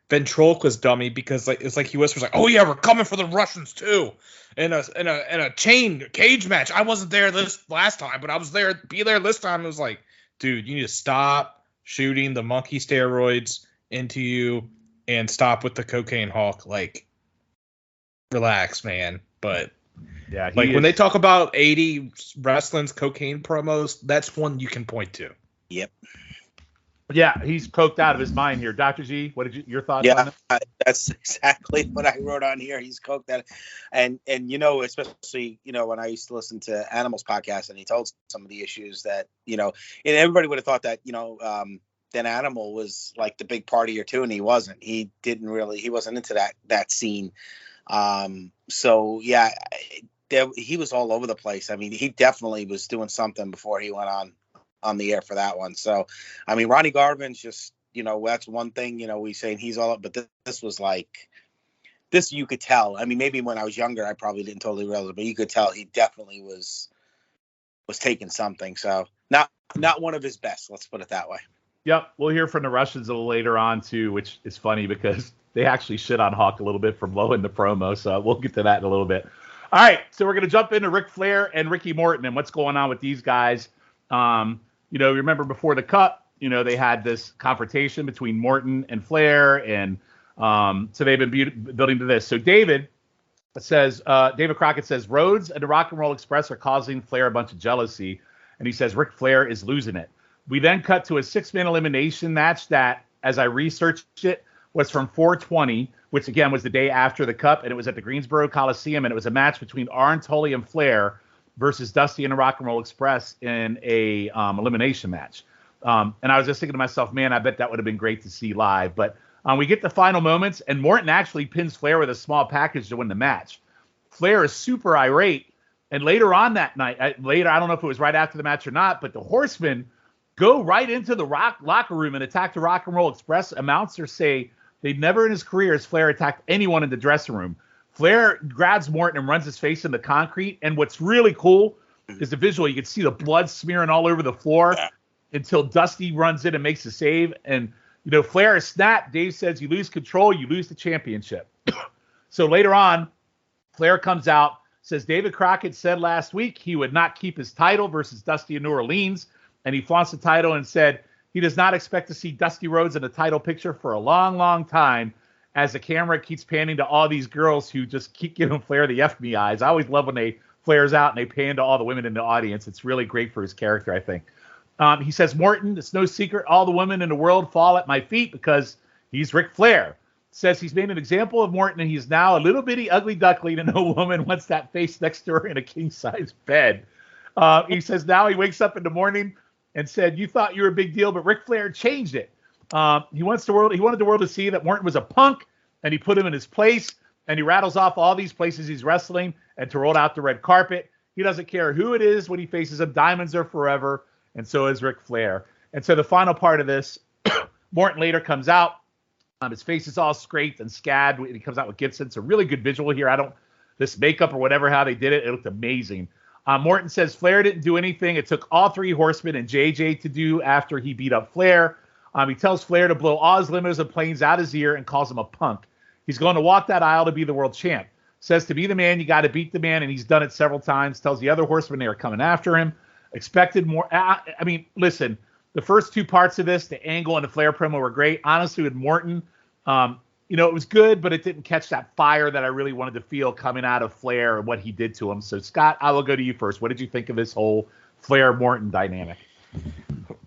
ventriloquist dummy, because like it's like he whispers like, oh yeah, we're coming for the Russians too. In a cage match. I wasn't there this last time, but I was there. Be there this time. It was like, dude, you need to stop shooting the monkey steroids into you and stop with the cocaine, Hawk. Like, relax, man. But yeah, when they talk about 80 wrestling's cocaine promos, that's one you can point to. Yep. Yeah, he's coked out of his mind here. Dr. G, what did your thoughts on it? That's exactly what I wrote on here. He's coked out. And especially, when I used to listen to Animals podcast, and he told some of the issues that, and everybody would have thought that, then Animal was like the big party or two, and he wasn't. He wasn't into that scene. So yeah, he was all over the place. I mean, he definitely was doing something before he went on the air for that one. So, I mean, Ronnie Garvin's just, that's one thing, we saying he's all up, but this was like, this you could tell. I mean, maybe when I was younger, I probably didn't totally realize it, but you could tell he definitely was taking something. So not one of his best, let's put it that way. Yep. We'll hear from the Russians a little later on too, which is funny because they actually shit on Hawk a little bit from low in the promo. So we'll get to that in a little bit. All right. So we're going to jump into Ric Flair and Ricky Morton and what's going on with these guys. Remember before the Cup, they had this confrontation between Morton and Flair, and so they've been building to this. So David Crockett says, Rhodes and the Rock and Roll Express are causing Flair a bunch of jealousy, and he says Ric Flair is losing it. We then cut to a 6-man elimination match that, as I researched it, was from 420, which again was the day after the Cup, and it was at the Greensboro Coliseum, and it was a match between Arn, Tully, and Flair versus Dusty and the Rock and Roll Express in a elimination match. And I was just thinking to myself, man, I bet that would have been great to see live. But we get the final moments, and Morton actually pins Flair with a small package to win the match. Flair is super irate, and later on that night, I don't know if it was right after the match or not, but the Horsemen go right into the locker room and attack the Rock and Roll Express. Announcers say they never in his career has Flair attacked anyone in the dressing room. Flair grabs Morton and runs his face in the concrete. And what's really cool is the visual. You can see the blood smearing all over the floor until Dusty runs in and makes a save. And, Flair is snapped. Dave says, you lose control, you lose the championship. So later on, Flair comes out, says David Crockett said last week he would not keep his title versus Dusty in New Orleans. And he flaunts the title and said he does not expect to see Dusty Rhodes in the title picture for a long, long time, as the camera keeps panning to all these girls who just keep giving Flair the F me eyes. I always love when they Flair's out and they pan to all the women in the audience. It's really great for his character, I think. He says, Morton, it's no secret all the women in the world fall at my feet because he's Ric Flair. Says he's made an example of Morton and he's now a little bitty ugly duckling and no woman wants that face next to her in a king-size bed. He says now he wakes up in the morning and said, you thought you were a big deal, but Ric Flair changed it. He wanted the world to see that Morton was a punk, and he put him in his place, and he rattles off all these places he's wrestling and to roll out the red carpet. He doesn't care who it is when he faces them. Diamonds are forever, and so is Ric Flair. And so the final part of this, Morton later comes out. His face is all scraped and scabbed, and he comes out with Gibson. It's a really good visual here. This makeup or whatever, how they did it, it looked amazing. Morton says Flair didn't do anything. It took all three Horsemen and JJ to do after he beat up Flair. He tells Flair to blow all his limos and planes out his ear and calls him a punk. He's going to walk that aisle to be the world champ. Says to be the man, you got to beat the man, and he's done it several times. Tells the other Horsemen they are coming after him. Expected more. Listen, the first two parts of this, the Angle and the Flair promo were great. Honestly, with Morton, it was good, but it didn't catch that fire that I really wanted to feel coming out of Flair and what he did to him. So, Scott, I will go to you first. What did you think of this whole Flair-Morton dynamic?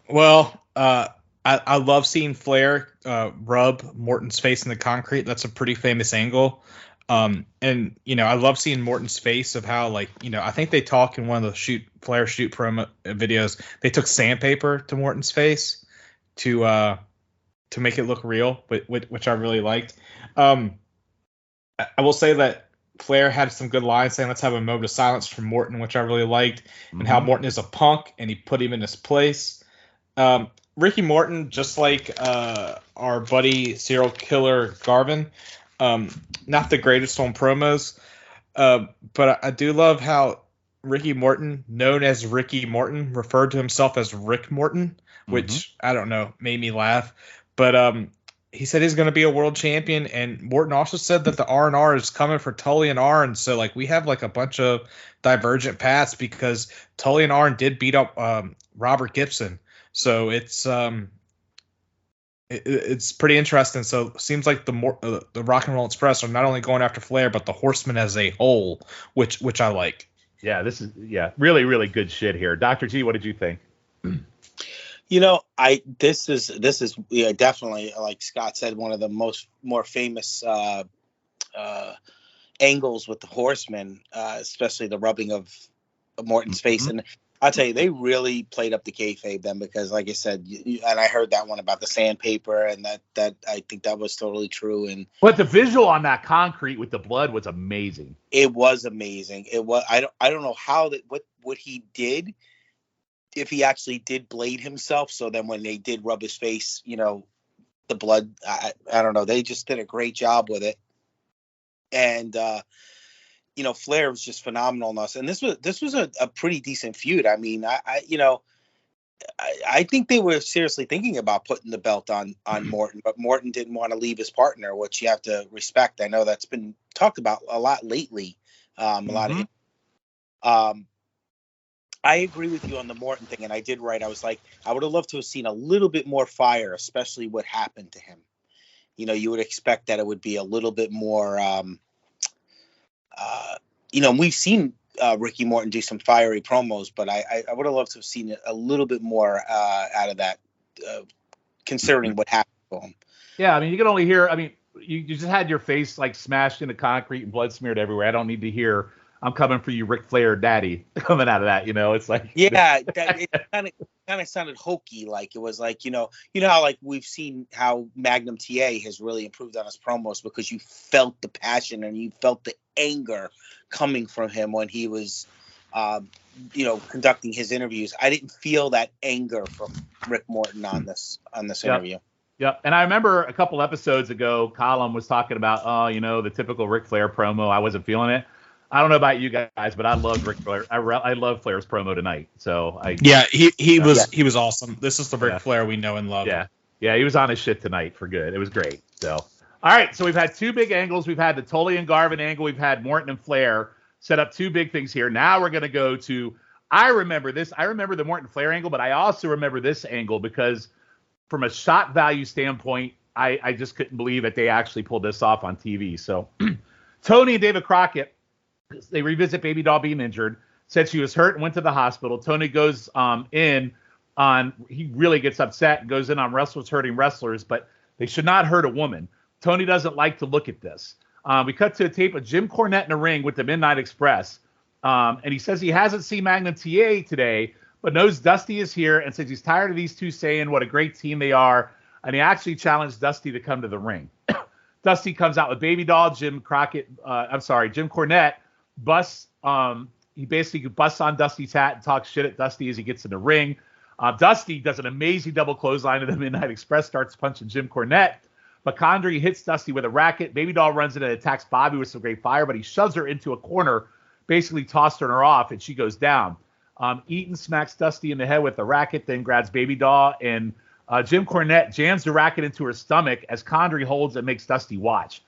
Well, I love seeing Flair rub Morton's face in the concrete. That's a pretty famous angle. And, I love seeing Morton's face of how, I think they talk in one of the Flair shoot promo videos. They took sandpaper to Morton's face to make it look real, which I really liked. I will say that Flair had some good lines saying, let's have a moment of silence for Morton, which I really liked, and how Morton is a punk, and he put him in his place. Ricky Morton, just like our buddy serial killer Garvin, not the greatest on promos, but I do love how Ricky Morton, known as Ricky Morton, referred to himself as Rick Morton, which, I don't know, made me laugh. But he said he's going to be a world champion, and Morton also said that the R&R is coming for Tully and Arn. So, we have, a bunch of divergent paths because Tully and Arn did beat up Robert Gibson. So it's pretty interesting. So it seems like the Rock and Roll Express are not only going after Flair, but the Horsemen as a whole, which I like. Yeah, this is really, really good shit here. Dr. G, what did you think? This is definitely, like Scott said, one of the more famous angles with the Horsemen, especially the rubbing of Morton's face. And I'll tell you, they really played up the kayfabe then, because like I said, and I heard that one about the sandpaper, and that I think that was totally true. But the visual on that concrete with the blood was amazing. It was amazing. It was. I don't know how what he did, if he actually did blade himself. So then when they did rub his face, the blood, I don't know. They just did a great job with it. And, Flair was just phenomenal in us. And this was a pretty decent feud. I mean, I think they were seriously thinking about putting the belt on Morton, but Morton didn't want to leave his partner, which you have to respect. I know that's been talked about a lot lately. A lot of I agree with you on the Morton thing, and I did write. I was like, I would have loved to have seen a little bit more fire, especially what happened to him. You would expect that it would be a little bit more. We've seen Ricky Morton do some fiery promos, but I would have loved to have seen a little bit more out of that, considering what happened to him. Yeah, I mean, you can only hear. I mean, you just had your face like smashed into concrete and blood smeared everywhere. I don't need to hear "I'm coming for you, Ric Flair, Daddy" coming out of that. It's like Yeah, it kind of sounded hokey. Like it was like how like we've seen how Magnum TA has really improved on his promos because you felt the passion and you felt the anger coming from him when he was, conducting his interviews. I didn't feel that anger from Rick Morton on this interview. Yep. And I remember a couple episodes ago, Calum was talking about, the typical Ric Flair promo. I wasn't feeling it. I don't know about you guys, but I love Ric Flair. I love Flair's promo tonight. So he was awesome. This is the Ric Flair we know and love. Yeah. Yeah. He was on his shit tonight for good. It was great. So, all right. So we've had two big angles. We've had the Tully and Garvin angle. We've had Morton and Flair set up two big things here. Now we're going to go to, I remember this. I remember the Morton Flair angle, but I also remember this angle because from a shot value standpoint, I just couldn't believe that they actually pulled this off on TV. So Tony and David Crockett, they revisit Baby Doll being injured, said she was hurt and went to the hospital. Tony goes he really gets upset and goes in on wrestlers hurting wrestlers, but they should not hurt a woman. Tony doesn't like to look at this. We cut to a tape of Jim Cornette in a ring with the Midnight Express. And he says he hasn't seen Magnum TA today, but knows Dusty is here and says he's tired of these two saying what a great team they are. And he actually challenged Dusty to come to the ring. Dusty comes out with Baby Doll. Jim Cornette busts. He basically busts on Dusty's hat and talks shit at Dusty as he gets in the ring. Dusty does an amazing double clothesline to the Midnight Express, starts punching Jim Cornette. But Condrey hits Dusty with a racket. Baby Doll runs in and attacks Bobby with some great fire, but he shoves her into a corner, basically tossing her off, and she goes down. Eaton smacks Dusty in the head with the racket, then grabs Baby Doll, and Jim Cornette jams the racket into her stomach as Condrey holds and makes Dusty watch.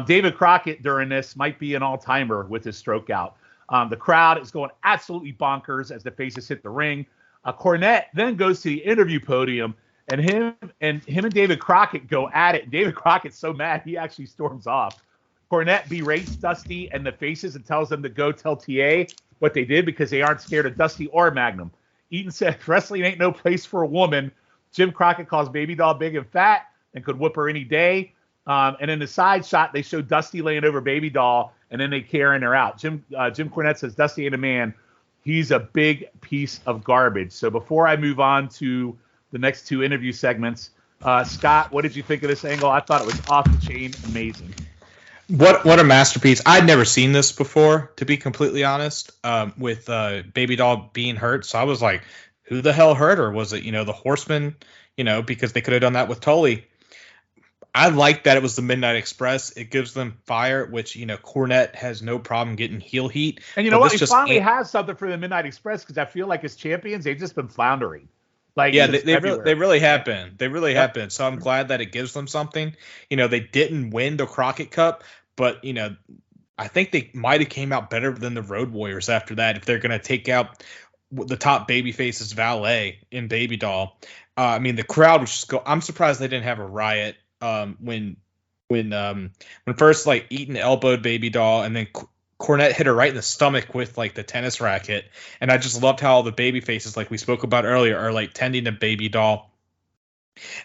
David Crockett during this might be an all-timer with his stroke out. The crowd is going absolutely bonkers as the faces hit the ring. Cornette then goes to the interview podium, and him and David Crockett go at it. David Crockett's so mad he actually storms off. Cornette berates Dusty and the faces and tells them to go tell TA what they did because they aren't scared of Dusty or Magnum. Eaton said, wrestling ain't no place for a woman. Jim Crockett calls Baby Doll big and fat and could whip her any day. And in the side shot, they show Dusty laying over Baby Doll, and then they carrying her out. Jim Cornette says, Dusty ain't a man. He's a big piece of garbage. So before I move on to the next two interview segments, Scott, what did you think of this angle? I thought it was off the chain amazing. What a masterpiece. I'd never seen this before, to be completely honest, with Baby Doll being hurt. So I was like, who the hell hurt her? Was it, the Horseman, because they could have done that with Tully. I like that it was the Midnight Express. It gives them fire, which, Cornette has no problem getting heel heat. And you know what? He finally has something for the Midnight Express because I feel like as champions, they've just been floundering. Like, yeah, they really have been. They really have been. So I'm glad that it gives them something. They didn't win the Crockett Cup, but, I think they might have came out better than the Road Warriors after that if they're going to take out the top babyface's valet in Baby Doll. The crowd was just I'm surprised they didn't have a riot when first like Eaton elbowed Baby Doll and then Cornette hit her right in the stomach with like the tennis racket. And I just loved how all the baby faces, like we spoke about earlier, are like tending to Baby Doll.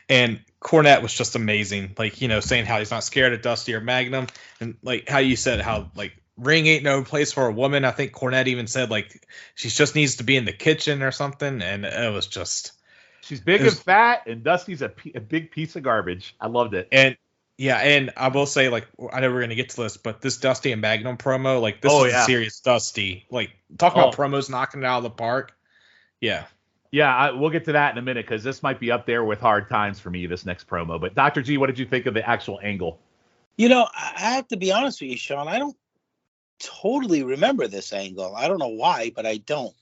And Cornette was just amazing. Like, saying how he's not scared of Dusty or Magnum. And like how you said how like ring ain't no place for a woman. I think Cornette even said like she just needs to be in the kitchen or something. And it was just. She's big and fat, and Dusty's a big piece of garbage. I loved it. And yeah, and I will say, like, I know we're going to get to this, but this Dusty and Magnum promo, like, this is a serious Dusty. Like, talk about promos knocking it out of the park. Yeah. Yeah, we'll get to that in a minute, because this might be up there with hard times for me, this next promo. But, Dr. G, what did you think of the actual angle? I have to be honest with you, Shawn. I don't totally remember this angle. I don't know why, but I don't.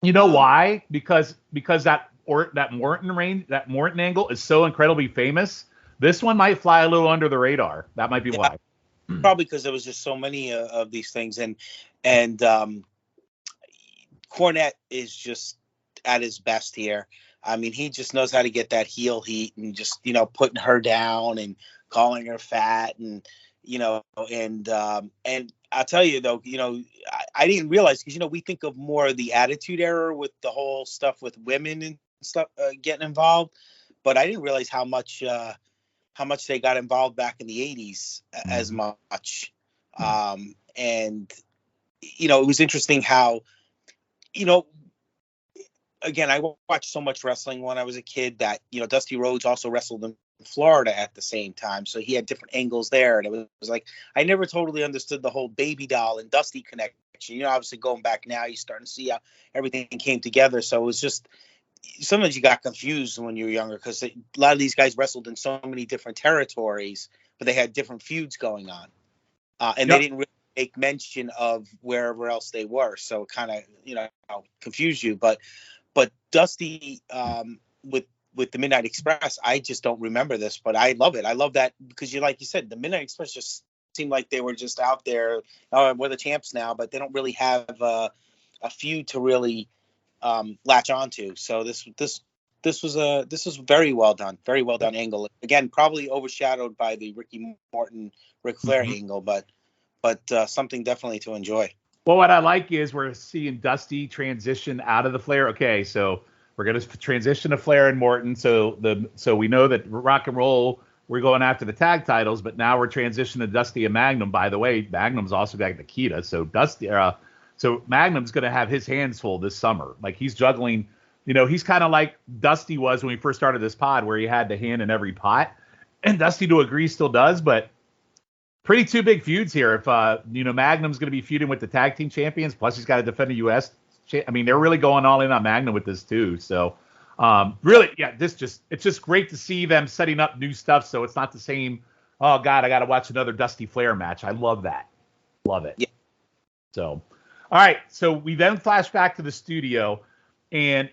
You know why? Because that Morton angle is so incredibly famous. This one might fly a little under the radar. That might be why. Probably because there was just so many of these things, and Cornette is just at his best here. He just knows how to get that heel heat and just putting her down and calling her fat and I'll tell you though, I didn't realize because we think of more of the Attitude Era with the whole stuff with women and stuff getting involved, but I didn't realize how how much they got involved back in the 80s as much. And, you know, it was interesting how, you know, again, I watched so much wrestling when I was a kid that, you know, Dusty Rhodes also wrestled in Florida at the same time. So he had different angles there. And it was like, I never totally understood the whole Baby Doll and Dusty connection. You know, obviously going back now, you're starting to see how everything came together. So it was just, sometimes you got confused when you were younger because a lot of these guys wrestled in so many different territories, but they had different feuds going on. And they didn't really make mention of wherever else they were. So it kind of, you know, confused you. But Dusty with the Midnight Express, I just don't remember this, but I love it. I love that because like you said, the Midnight Express just seemed like they were just out there. Oh, we're the champs now, but they don't really have a feud to really latch onto. So this was very well done angle. Again, probably overshadowed by the Ricky Morton, Ric Flair angle, but something definitely to enjoy. Well, what I like is we're seeing Dusty transition out of the Flair. Okay, so we're going to transition to Flair and Morton. So we know that Rock and Roll, we're going after the tag titles, but now we're transitioning to Dusty and Magnum. By the way, Magnum's also got Nikita. So so Magnum's going to have his hands full this summer. Like he's juggling, you know, he's kind of like Dusty was when we first started this pod, where he had the hand in every pot. And Dusty, to agree, still does, but pretty two big feuds here. If you know, Magnum's going to be feuding with the tag team champions, plus he's got to defend the U.S. I mean, they're really going all in on Magnum with this too. So really, yeah, it's just great to see them setting up new stuff. So it's not the same. Oh God, I got to watch another Dusty Flair match. I love that. Love it. Yeah. So, all right. So we then flash back to the studio, and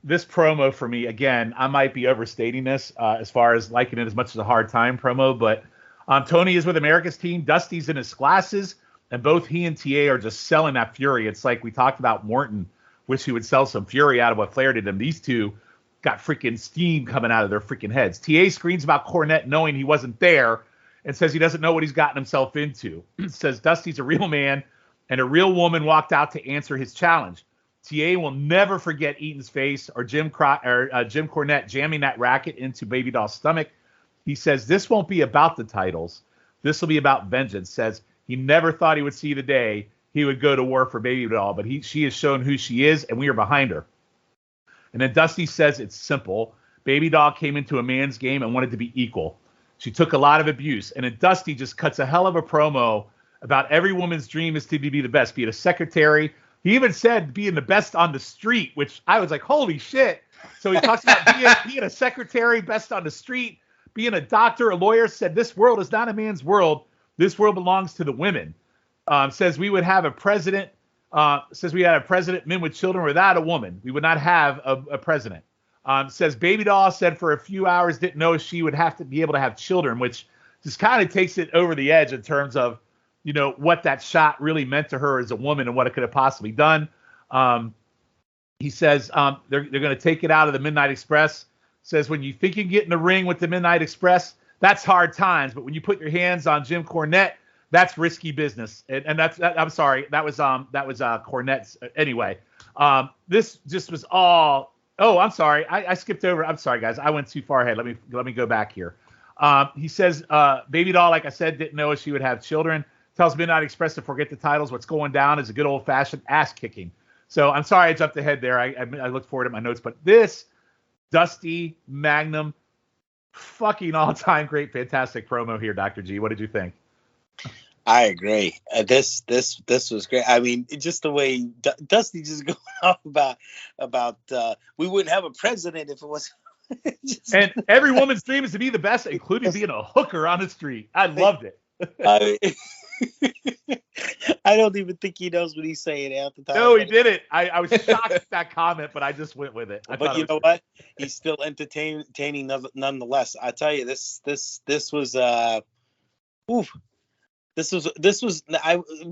this promo for me, again, I might be overstating this as far as liking it as much as a hard time promo, but Tony is with America's Team. Dusty's in his glasses, and both he and TA are just selling that fury. It's like we talked about Morton. Wish he would sell some fury out of what Flair did to him. These two got freaking steam coming out of their freaking heads. TA screams about Cornette knowing he wasn't there and says he doesn't know what he's gotten himself into. Says Dusty's a real man, and a real woman walked out to answer his challenge. TA will never forget Eaton's face or Jim Cornette jamming that racket into Baby Doll's stomach. He says this won't be about the titles. This will be about vengeance. Says he never thought he would see the day he would go to war for Baby Doll, but she has shown who she is, and we are behind her. And then Dusty says it's simple. Baby Doll came into a man's game and wanted to be equal. She took a lot of abuse. And then Dusty just cuts a hell of a promo about every woman's dream is to be the best, be it a secretary. He even said being the best on the street, which I was like, holy shit. So he talks about being a secretary, best on the street, being a doctor, a lawyer. Said this world is not a man's world. This world belongs to the women. Says we would have a president. Says we had a president, men with children, without a woman. We would not have a president. Says Baby Doll said for a few hours didn't know she would have to be able to have children, which just kind of takes it over the edge in terms of, you know, what that shot really meant to her as a woman and what it could have possibly done. He says they're going to take it out of the Midnight Express. Says when you think you get in the ring with the Midnight Express, that's hard times. But when you put your hands on Jim Cornette, that's risky business. And I'm sorry, that was Cornette's. Anyway, this just was all. Oh, I'm sorry, I skipped over. I'm sorry, guys, I went too far ahead. Let me go back here. He says Baby Doll, like I said, didn't know she would have children. Tells Midnight Express to forget the titles. What's going down is a good old-fashioned ass kicking. So I'm sorry I jumped ahead there. I looked forward at my notes, but this Dusty Magnum, fucking all-time great, fantastic promo here, Dr. G. What did you think? I agree. This was great. I mean, just the way Dusty just going off about we wouldn't have a president if it was. And every woman's dream is to be the best, including being a hooker on the street. I loved it. I don't even think he knows what he's saying at the time. No, he didn't. I was shocked at that comment, but I just went with it. But you know what? He's still entertaining nonetheless. I tell you, this was this was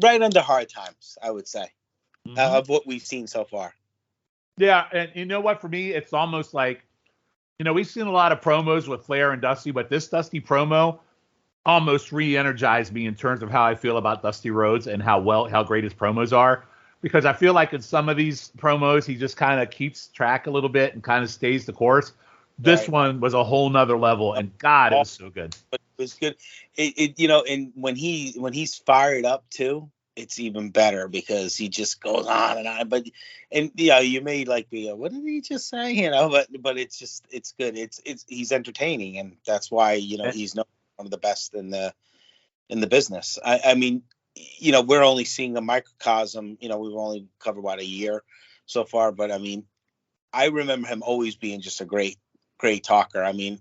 right under hard times, I would say, of what we've seen so far. Yeah, and you know what? For me, it's almost like, you know, we've seen a lot of promos with Flair and Dusty, but this Dusty promo almost re-energized me in terms of how I feel about Dusty Rhodes and how great his promos are. Because I feel like in some of these promos, he just kind of keeps track a little bit and kind of stays the course. This one was a whole nother lelevel, and God, it was so good. But it was good. And when he's fired up too, it's even better because he just goes on and on. But you may be, what did he just say? But it's good. He's entertaining, and that's why he's one of the best in the business. I mean, we're only seeing a microcosm. We've only covered about a year so far, but I mean, I remember him always being just a great talker. I mean,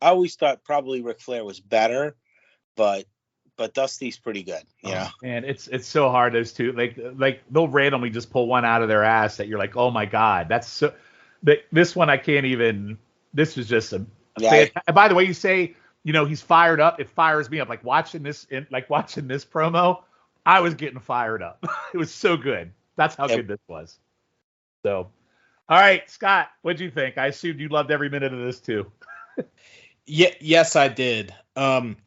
I always thought probably Ric Flair was better, but Dusty's pretty good, And it's so hard, those two. Like they'll randomly just pull one out of their ass that you're like, oh my God, that's so. This one I can't even. This was just a. And by the way, you say he's fired up. It fires me up. Like watching this promo, I was getting fired up. It was so good. That's how good this was. So, all right, Scott, what'd you think? I assumed you loved every minute of this too. Yes, I did. I'm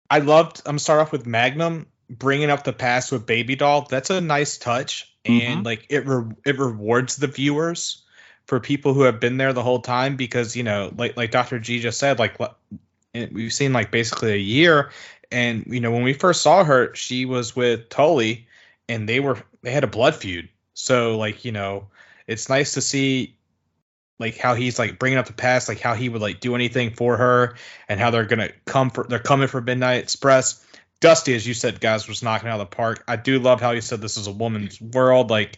gonna start off with Magnum bringing up the past with Baby Doll. That's a nice touch, and it rewards the viewers for people who have been there the whole time, because like Dr. G just said, we've seen basically a year, and when we first saw her, she was with Tully, and they had a blood feud. So it's nice to see how he's bringing up the past, how he would do anything for her, and how they're coming for Midnight Express. Dusty, as you said, guys, was knocking out of the park. I do love how he said this is a woman's world. It's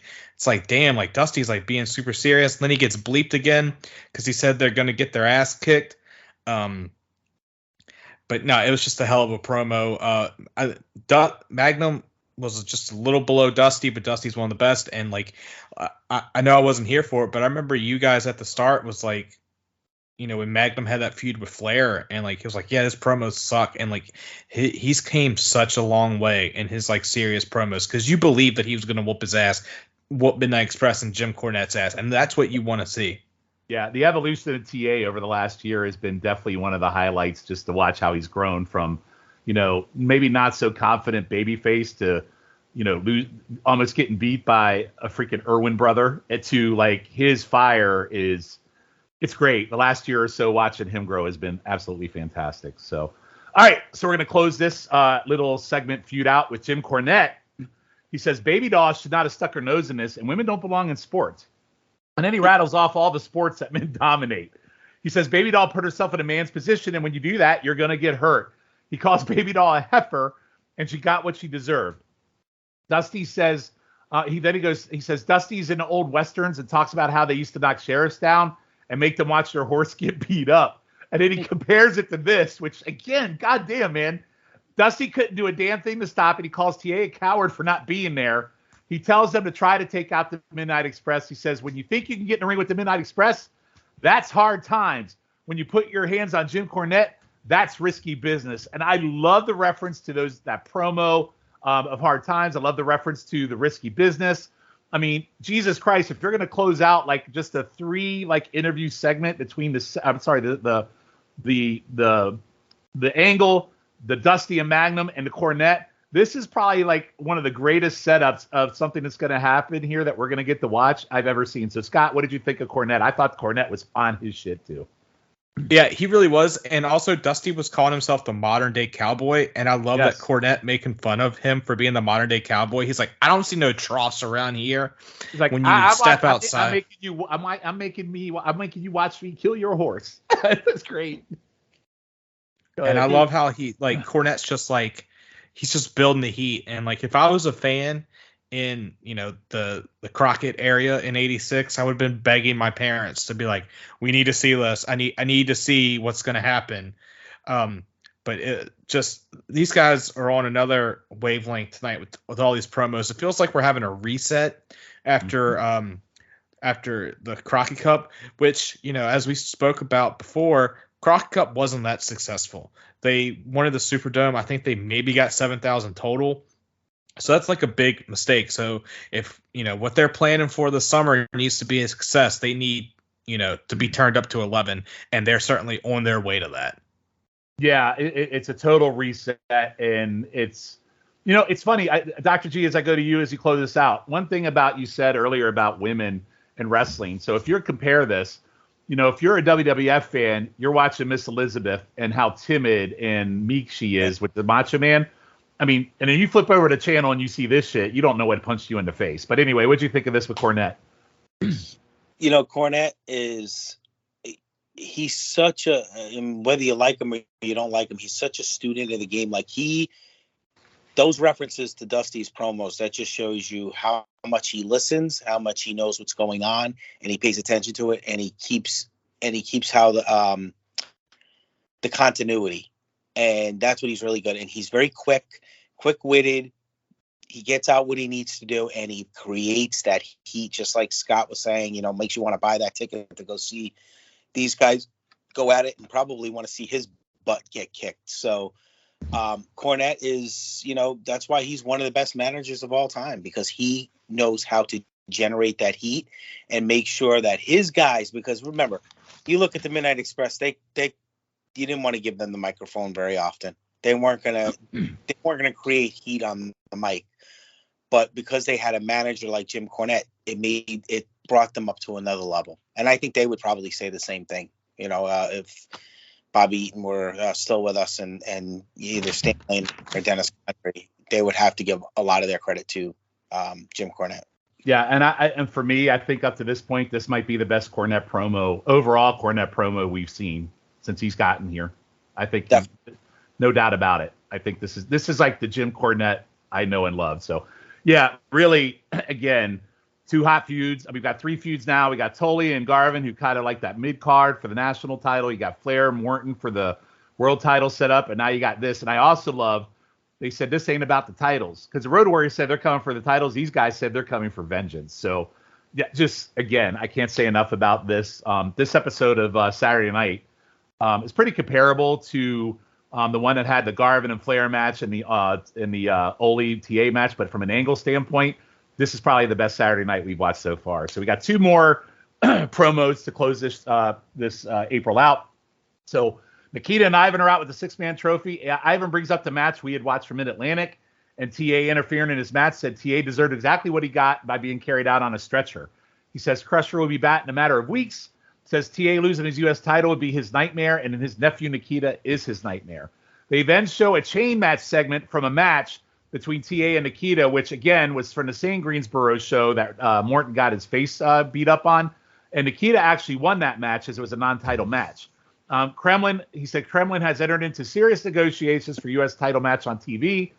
damn, Dusty's being super serious. And then he gets bleeped again because he said they're gonna get their ass kicked. But no, it was just a hell of a promo. Magnum was just a little below Dusty, but Dusty's one of the best. And I know I wasn't here for it, but I remember you guys at the start was when Magnum had that feud with Flair, and he was yeah, his promos suck, and he's came such a long way in his serious promos, because you believe that he was gonna whoop Midnight Express and Jim Cornette's ass, and that's what you want to see. Yeah, the evolution of TA over the last year has been definitely one of the highlights, just to watch how he's grown from maybe not so confident babyface to almost getting beat by a freaking Irwin brother, to his fire is. It's great. The last year or so watching him grow has been absolutely fantastic. So, all right. So we're going to close this little segment feud out with Jim Cornette. He says, Baby Doll should not have stuck her nose in this, and women don't belong in sports. And then he rattles off all the sports that men dominate. He says, Baby Doll put herself in a man's position, and when you do that, you're going to get hurt. He calls Baby Doll a heifer, and she got what she deserved. Dusty says, he says, Dusty's in the old Westerns and talks about how they used to knock sheriffs down and make them watch their horse get beat up. And then he compares it to this, which, again, goddamn, man. Dusty couldn't do a damn thing to stop it. He calls TA a coward for not being there. He tells them to try to take out the Midnight Express. He says, when you think you can get in the ring with the Midnight Express, that's hard times. When you put your hands on Jim Cornette, that's risky business. And I love the reference to that promo of Hard Times. I love the reference to the risky business. I mean, Jesus Christ, if you're going to close out just a 3 interview segment between the Angle, the Dusty and Magnum, and the Cornette, this is probably one of the greatest setups of something that's going to happen here that we're going to get to watch I've ever seen. So Scott, what did you think of Cornette? I thought Cornette was on his shit too. Yeah, he really was. And also Dusty was calling himself the modern day cowboy. And I love that Cornette making fun of him for being the modern day cowboy. He's I don't see no troughs around here. He's when you step outside. I'm making you watch me kill your horse. That's great. And I love how he Cornette's just he's just building the heat. And if I was a fan in the Crockett area in '86, I would have been begging my parents to be we need to see this. I need to see what's going to happen. But these guys are on another wavelength tonight with all these promos. It feels like we're having a reset after the Crockett Cup, which as we spoke about before, Crockett Cup wasn't that successful. They wanted the Superdome. I think they maybe got 7,000 total. So that's a big mistake. So if, what they're planning for the summer needs to be a success, they need, to be turned up to 11, and they're certainly on their way to that. Yeah, it's a total reset, and it's, it's funny, Dr. G, as I go to you as you close this out, one thing about you said earlier about women and wrestling. So if you compare this, if you're a WWF fan, you're watching Miss Elizabeth and how timid and meek she is with the Macho Man. I mean, and then you flip over the channel and you see this shit, you don't know what punched you in the face. But anyway, what'd you think of this with Cornette? Cornette he's such a, whether you like him or you don't like him, he's such a student of the game. Like those references to Dusty's promos, that just shows you how much he listens, how much he knows what's going on, and he pays attention to it, and he keeps how the continuity, and that's what he's really good. And he's very quick-witted. He gets out what he needs to do, and he creates that heat, just like Scott was saying. Makes you want to buy that ticket to go see these guys go at it, and probably want to see his butt get kicked. So. Cornette is, that's why he's one of the best managers of all time, because he knows how to generate that heat and make sure that his guys, because remember, you look at the Midnight Express, you didn't want to give them the microphone very often. They weren't gonna create heat on the mic, but because they had a manager like Jim Cornette, it brought them up to another level. And I think they would probably say the same thing, if Bobby Eaton were still with us, and either Stan Lane or Dennis Country, they would have to give a lot of their credit to Jim Cornette. Yeah, and for me, I think up to this point, this might be the best overall Cornette promo we've seen since he's gotten here. I think, no doubt about it. I think this is like the Jim Cornette I know and love. So, yeah, really, again, two hot feuds. We've got three feuds now. We got Tully and Garvin, who kind of like that mid card for the national title. You got Flair, Morton for the world title set up, and now you got this. And I also love, they said this ain't about the titles, because the Road Warriors said they're coming for the titles. These guys said they're coming for vengeance. So, yeah, just again, I can't say enough about this. This episode of Saturday Night is pretty comparable to the one that had the Garvin and Flair match and the Ole TA match, but from an angle standpoint, this is probably the best Saturday Night we've watched so far. So we got two more promos to close this April out. So Nikita and Ivan are out with the 6-man trophy. Ivan brings up the match we had watched from Mid-Atlantic, and TA interfering in his match said TA deserved exactly what he got by being carried out on a stretcher. He says Crusher will be back in a matter of weeks. Says TA losing his U.S. title would be his nightmare, and his nephew Nikita is his nightmare. They then show a chain match segment from a match between TA and Nikita, which again was from the same Greensboro show that Morton got his face beat up on. And Nikita actually won that match, as it was a non-title match. He said Kremlin has entered into serious negotiations for U.S. title match on TV.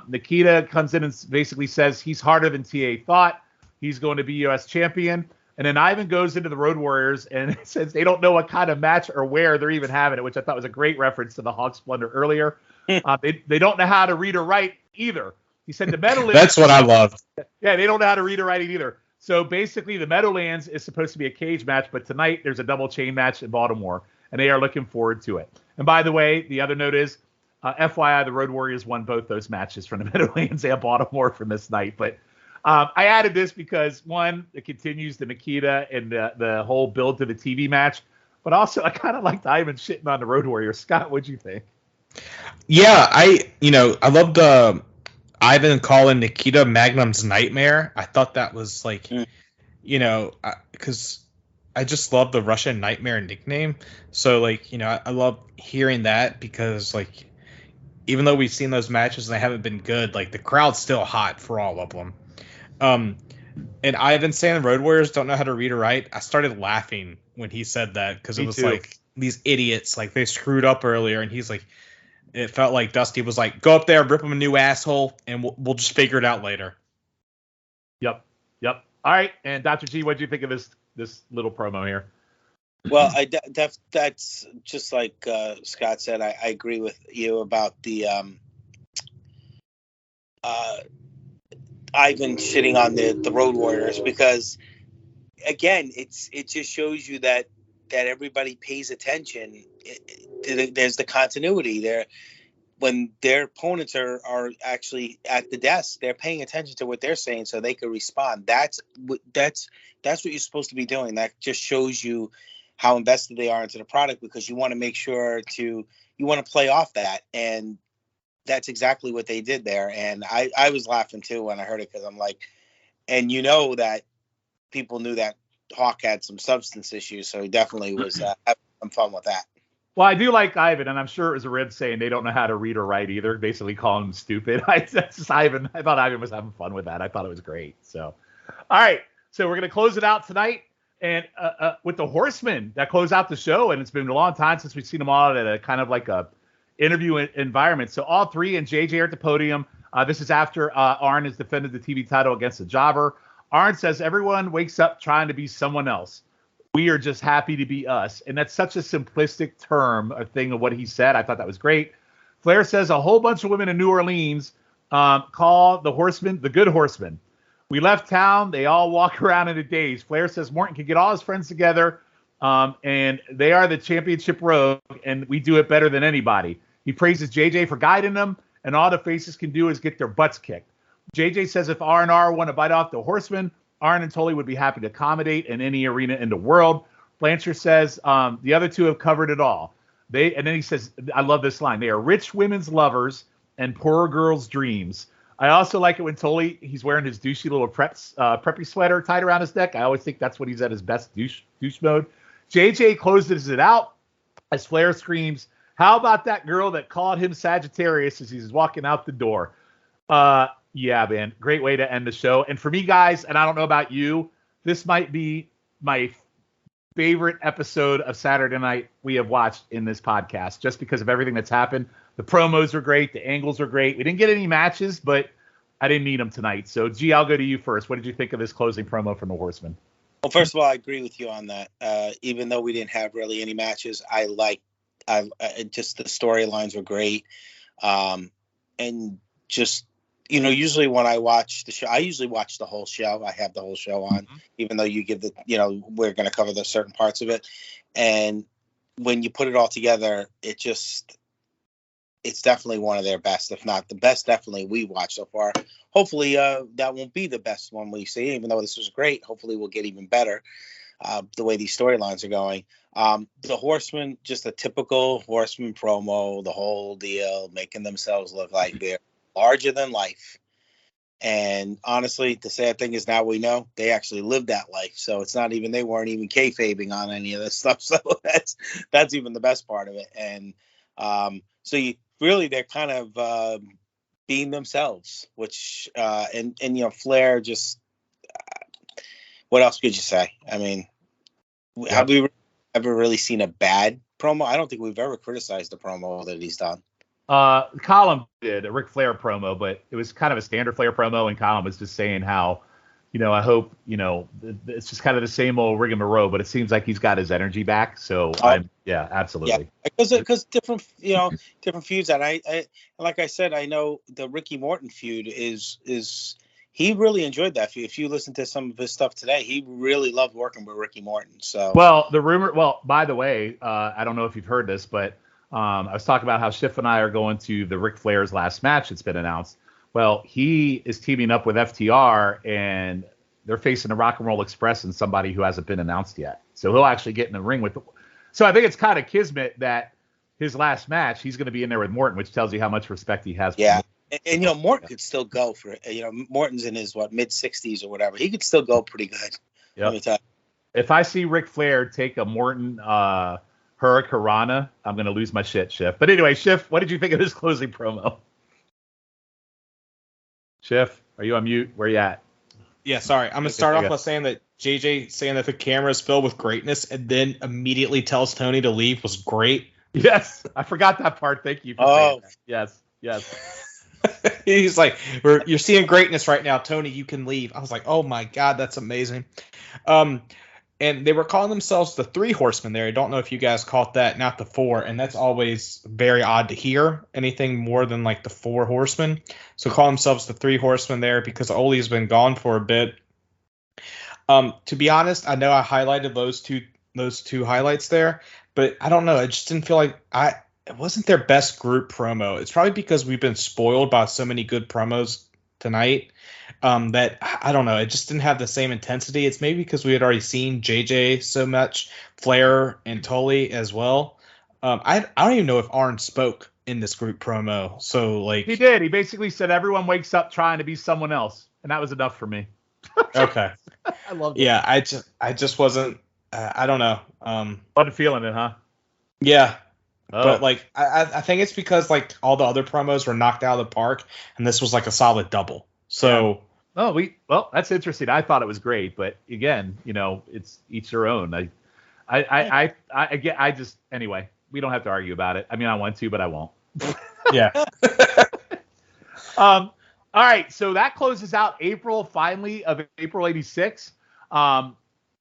Nikita comes in and basically says he's harder than TA thought. He's going to be U.S. champion. And then Ivan goes into the Road Warriors and says they don't know what kind of match or where they're even having it, which I thought was a great reference to the Hawk Splendor earlier. They don't know how to read or write either. He said the Meadowlands. That's what I love. Yeah, they don't know how to read or write it either. So basically, the Meadowlands is supposed to be a cage match, but tonight there's a double chain match in Baltimore, and they are looking forward to it. And by the way, the other note is, FYI, the Road Warriors won both those matches from the Meadowlands and Baltimore from this night. But I added this because, one, it continues the Nikita and the whole build to the TV match, but also I kind of liked Ivan shitting on the Road Warriors. Scott, what'd you think? Yeah, I loved Ivan calling Nikita Magnum's nightmare. I thought that was like, because I just love the Russian nightmare nickname. So like, I love hearing that, because like, even though we've seen those matches and they haven't been good, like the crowd's still hot for all of them. And Ivan saying the Road Warriors don't know how to read or write, I started laughing when he said that, because it was like, these idiots, like they screwed up earlier, and he's like, it felt like Dusty was like, go up there, rip him a new asshole, and we'll just figure it out later. Yep. All right, and Dr. G, what do you think of this little promo here? Well, that's just like Scott said. I agree with you about the Ivan shitting on the Road Warriors, because again, it just shows you that everybody pays attention. There's the continuity there. When their opponents are actually at the desk, they're paying attention to what they're saying so they can respond. That's what you're supposed to be doing. That just shows you how invested they are into the product, because you want to make sure you want to play off that. And that's exactly what they did there. And I was laughing too when I heard it, because I'm like, and that people knew that Hawk had some substance issues, so he definitely was having some fun with that. Well, I do like Ivan, and I'm sure it was a rib saying they don't know how to read or write either, basically calling him stupid. That's just Ivan. I thought Ivan was having fun with that. I thought it was great. So, all right. So we're going to close it out tonight. And with the Horsemen that close out the show, and it's been a long time since we've seen them all at a kind of like a interview environment. So all three and JJ are at the podium. This is after Arn has defended the TV title against the Jobber. Arn says everyone wakes up trying to be someone else. We are just happy to be us. And that's such a simplistic term, a thing of what he said. I thought that was great. Flair says a whole bunch of women in New Orleans call the Horsemen the Good Horsemen. We left town. They all walk around in a daze. Flair says Morton can get all his friends together, and they are the championship rogue, and we do it better than anybody. He praises JJ for guiding them, and all the faces can do is get their butts kicked. JJ says if R&R want to bite off the Horsemen, Arn and Tully would be happy to accommodate in any arena in the world. Blanchard says the other two have covered it all. And then he says, I love this line. They are rich women's lovers and poor girls' dreams. I also like it when Tully, he's wearing his douchey little preppy sweater tied around his neck. I always think that's when he's at his best douche mode. JJ closes it out as Flair screams, how about that girl that called him Sagittarius as he's walking out the door? Yeah, man, great way to end the show. And for me, guys, and I don't know about you, this might be my favorite episode of Saturday Night we have watched in this podcast, just because of everything that's happened. The promos are great. The angles are great. We didn't get any matches, but I didn't need them tonight. So, G, I'll go to you first. What did you think of this closing promo from the Horsemen? Well, first of all, I agree with you on that. Even though we didn't have really any matches, I just the storylines were great. And just, usually when I watch the show, I usually watch the whole show. I have the whole show on, even though you give we're going to cover the certain parts of it. And when you put it all together, it's definitely one of their best, if not the best, definitely we've watched so far. Hopefully that won't be the best one we see, even though this was great. Hopefully we'll get even better the way these storylines are going. The Horsemen, just a typical Horseman promo, the whole deal, making themselves look like they're larger than life. And honestly, the sad thing is now we know they actually lived that life. So it's not even, they weren't even kayfabing on any of this stuff. So that's even the best part of it. And they're kind of being themselves, which and Flair just what else could you say? I mean, have we ever really seen a bad promo? I don't think we've ever criticized the promo that he's done. Calum did a Ric Flair promo, but it was kind of a standard Flair promo, and Calum was just saying how, I hope, it's just kind of the same old rigmarole, but it seems like he's got his energy back. So absolutely. Yeah, because different feuds. And I like I said, I know the Ricky Morton feud is he really enjoyed that feud. If you listen to some of his stuff today, he really loved working with Ricky Morton. So by the way, I don't know if you've heard this, but I was talking about how Shiff and I are going to the Ric Flair's last match. It's been announced. Well, he is teaming up with FTR, and they're facing the Rock and Roll Express and somebody who hasn't been announced yet. So he'll actually get in the ring with them. So I think it's kind of kismet that his last match, he's going to be in there with Morton, which tells you how much respect he has. Yeah. And Morton could still go for, Morton's in his, mid-60s or whatever. He could still go pretty good. Yep. If I see Ric Flair take a Morton Hurricanrana, I'm going to lose my shit, Shiff. But anyway, Shiff, what did you think of his closing promo? Shiff, are you on mute? Where you at? Yeah, sorry. I'm going to start off by saying that JJ saying that the camera is filled with greatness and then immediately tells Tony to leave was great. Yes, I forgot that part. Thank you for saying that. Yes. He's like, you're seeing greatness right now, Tony. You can leave. I was like, oh my God, that's amazing. And they were calling themselves the Three Horsemen there. I don't know if you guys caught that, not the Four. And that's always very odd to hear anything more than like the Four Horsemen. So call themselves the Three Horsemen there because Ole's been gone for a bit. To be honest, I know I highlighted those two highlights there, but I don't know. I just didn't feel like it wasn't their best group promo. It's probably because we've been spoiled by so many good promos tonight. That I don't know, it just didn't have the same intensity. It's maybe because we had already seen JJ so much, Flair and Tully as well. I don't even know if Arn spoke in this group promo. So like he did. He basically said everyone wakes up trying to be someone else, and that was enough for me. Okay. I love it. Yeah, I just wasn't. I don't know. Wasn't feeling it, huh? Yeah, Oh. but like I think it's because like all the other promos were knocked out of the park, and this was like a solid double. So well, that's interesting. I thought it was great, but again, it's each their own. I just anyway. We don't have to argue about it. I mean, I want to, but I won't. yeah. All right, so that closes out April finally of April '86. I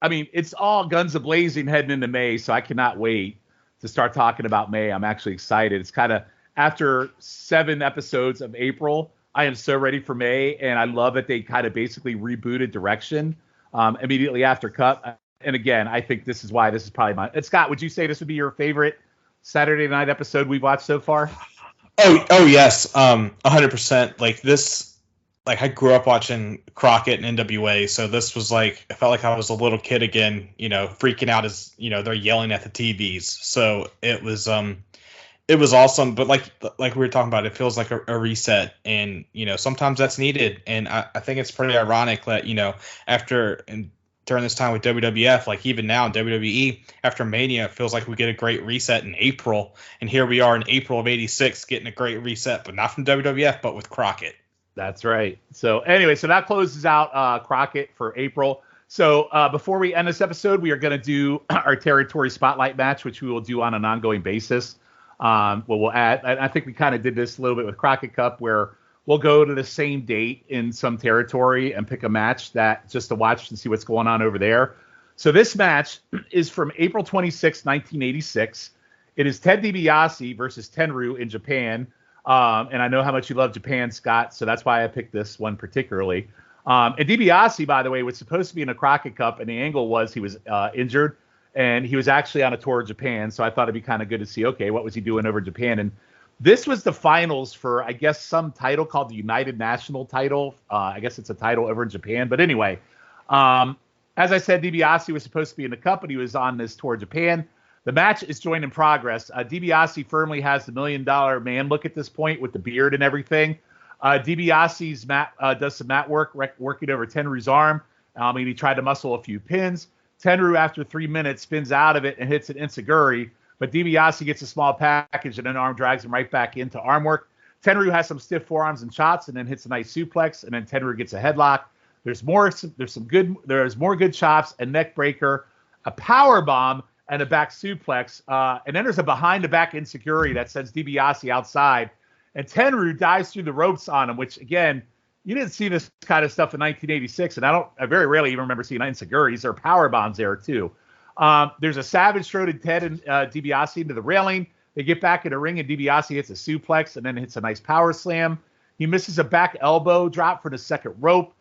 mean, it's all guns a-blazing heading into May, so I cannot wait to start talking about May. I'm actually excited. It's kind of after 7 episodes of April, I am so ready for May, and I love that they kind of basically rebooted direction immediately after Cup. And again, I think this is why this is probably my. Scott, would you say this would be your favorite Saturday night episode we've watched so far? Oh yes, 100%. Like this, like I grew up watching Crockett and NWA, so this was like I felt like I was a little kid again, freaking out as they're yelling at the TVs. So it was awesome. But like we were talking about, it feels like a reset, and sometimes that's needed. And I think it's pretty ironic that during this time with WWF, like even now in WWE, after Mania, it feels like we get a great reset in April. And here we are in April of '86 getting a great reset, but not from WWF, but with Crockett. That's right. So anyway, so that closes out Crockett for April. So before we end this episode, we are going to do our territory spotlight match, which we will do on an ongoing basis. We'll add, I think we kind of did this a little bit with Crockett Cup, where we'll go to the same date in some territory and pick a match that just to watch and see what's going on over there. So this match is from April 26, 1986. It is Ted Dibiase versus Tenryu in Japan. And I know how much you love Japan, Scott, so that's why I picked this one particularly. And Dibiase, by the way, was supposed to be in a Crockett Cup, and the angle was he was injured, and he was actually on a tour of Japan. So I thought it'd be kind of good to see, okay, what was he doing over Japan? And this was the finals for, I guess, some title called the United National title. I guess it's a title over in Japan. But anyway, as I said, Dibiase was supposed to be in the cup, but he was on this tour of Japan. The match is joined in progress. Dibiase firmly has the $1 million man look at this point with the beard and everything. Dibiase's mat does some mat work, working over Tenryu's arm. He tried to muscle a few pins. Tenryu, after 3 minutes, spins out of it and hits an enziguri. But Dibiase gets a small package and an arm drags him right back into arm work. Tenryu has some stiff forearms and chops and then hits a nice suplex, and then Tenryu gets a headlock. There's more good chops, a neck breaker, a power bomb, and a back suplex. And then there's a behind the back enziguri that sends Dibiase outside. And Tenryu dives through the ropes on him, which again, you didn't see this kind of stuff in 1986, and I very rarely even remember seeing enziguris. There are power bombs there too. There's a savage throw to Ted and Dibiase into the railing. They get back in the ring, and Dibiase hits a suplex and then hits a nice power slam. He misses a back elbow drop for the second rope.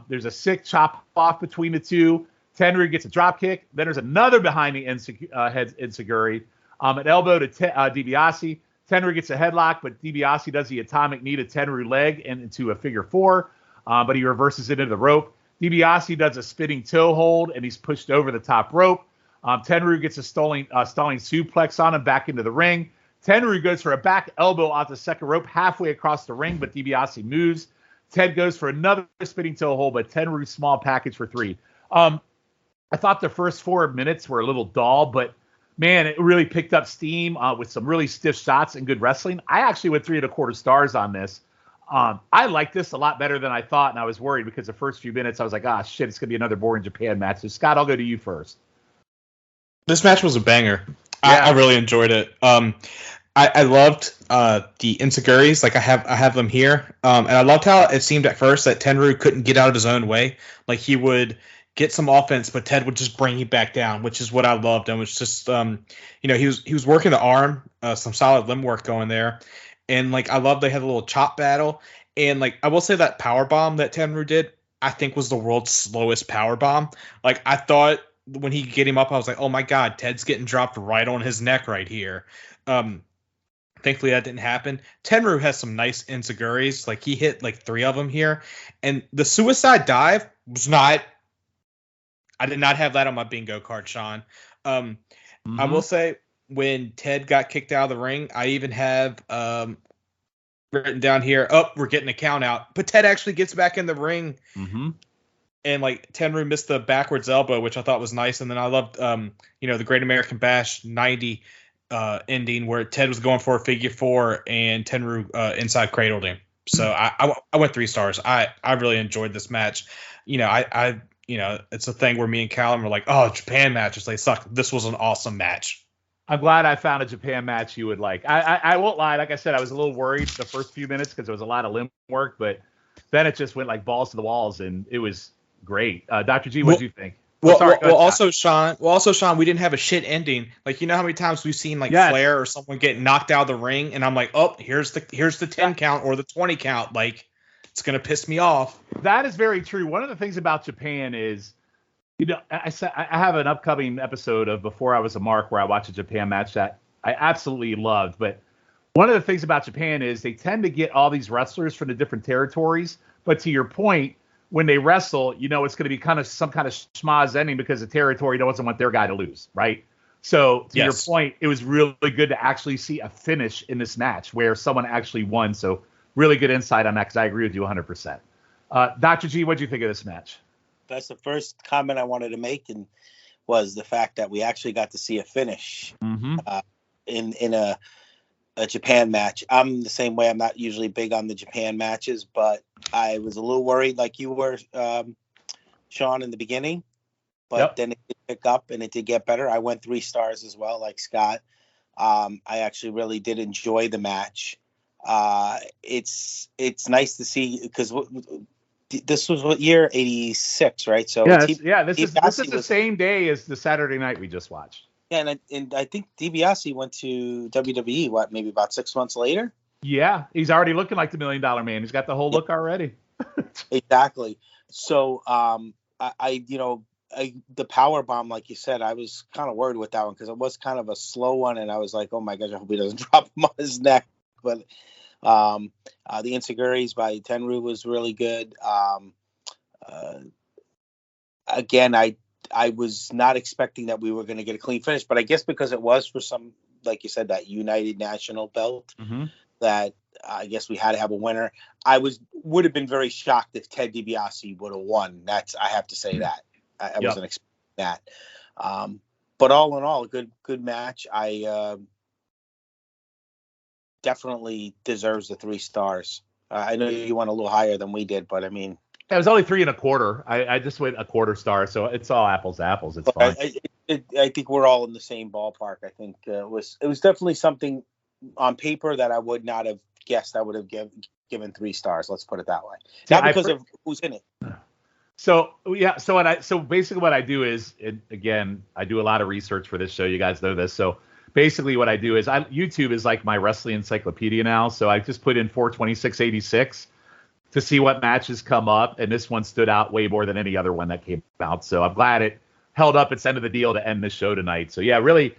There's a sick chop off between the two. Tenryu gets a drop kick. Then there's another behind the head enziguri. An elbow to Dibiase. Tenryu gets a headlock, but Dibiase does the atomic knee to Tenryu leg and into a figure four, but he reverses it into the rope. Dibiase does a spinning toe hold, and he's pushed over the top rope. Tenryu gets a stalling suplex on him back into the ring. Tenryu goes for a back elbow off the second rope halfway across the ring, but Dibiase moves. Ted goes for another spinning toe hold, but Tenryu small package for 3. I thought the first 4 minutes were a little dull, but man, it really picked up steam with some really stiff shots and good wrestling. I actually went 3 1/4 stars on this. I liked this a lot better than I thought, and I was worried because the first few minutes I was like, shit, it's going to be another boring Japan match. So, Scott, I'll go to you first. This match was a banger. Yeah. I really enjoyed it. I loved the enziguris. Like I have them here, and I loved how it seemed at first that Tenryu couldn't get out of his own way. Like he would get some offense, but Ted would just bring him back down, which is what I loved. And it was just, he was working the arm, some solid limb work going there. And like, I love they had a little chop battle. And like, I will say that power bomb that Tenryu did, I think was the world's slowest power bomb. Like I thought when he could get him up, I was like, oh my God, Ted's getting dropped right on his neck right here. Thankfully that didn't happen. Tenryu has some nice enziguris. Like he hit like 3 of them here. And the suicide dive was not, I did not have that on my bingo card, Shawn. I will say when Ted got kicked out of the ring, I even have written down here, we're getting a count out. But Ted actually gets back in the ring and like Tenryu missed the backwards elbow, which I thought was nice. And then I loved, the Great American Bash 90 ending where Ted was going for a figure four and Tenryu inside cradled him. So I went 3 stars. I really enjoyed this match. It's a thing where me and Calum were like, oh, Japan matches, they suck. This was an awesome match. I'm glad I found a Japan match you would like. I won't lie. Like I said, I was a little worried the first few minutes because there was a lot of limb work, but then it just went like balls to the walls, and it was great. Dr. G, what do you think? Also, Shawn, we didn't have a shit ending. Like, you know how many times we've seen Flair or someone get knocked out of the ring, and I'm like, oh, here's the 10 count or the 20 count. Like, it's gonna piss me off. That is very true. One of the things about Japan is, I have an upcoming episode of Before I Was a Mark where I watch a Japan match that I absolutely loved. But one of the things about Japan is they tend to get all these wrestlers from the different territories. But to your point, when they wrestle, it's going to be kind of some kind of schmaz ending because the territory doesn't want their guy to lose, right? So to your point, it was really good to actually see a finish in this match where someone actually won. So really good insight on that because I agree with you 100%. Dr. G, what do you think of this match? That's the first comment I wanted to make, and was the fact that we actually got to see a finish in a Japan match. I'm the same way. I'm not usually big on the Japan matches, but I was a little worried, like you were, Shawn, in the beginning. But then it did pick up, and it did get better. I went 3 stars as well, like Scott. I actually really did enjoy the match. It's nice to see, because this was what year? 86, right? So this is the same day as the Saturday night we just watched. Yeah, and I think Dibiase went to WWE maybe about 6 months later. Yeah, he's already looking like the $1 Million Man. He's got the whole look already. Exactly. So the power bomb, like you said, I was kind of worried with that one because it was kind of a slow one, and I was like, oh my gosh, I hope he doesn't drop him on his neck. But the Insiguris by Tenryu was really good. Again, I was not expecting that we were going to get a clean finish, but I guess because it was for some, like you said, that United National belt, that I guess we had to have a winner. Would have been very shocked if Ted Dibiase would have won. I have to say that. I wasn't expecting that. But all in all, a good match. I definitely deserves the 3 stars. I know you went a little higher than we did, but I mean, it was only 3 1/4. I just went 1/4 star, so it's all apples to apples. It's fine. I think we're all in the same ballpark. I think it was definitely something on paper that I would not have guessed I would have given 3 stars. Let's put it that way. Not because of who's in it. So basically what I do is, again, I do a lot of research for this show. You guys know this. So basically what I do is YouTube is like my wrestling encyclopedia now. So I just put in 426.86 to see what matches come up. And this one stood out way more than any other one that came out. So I'm glad it held up its end of the deal to end the show tonight. So yeah, really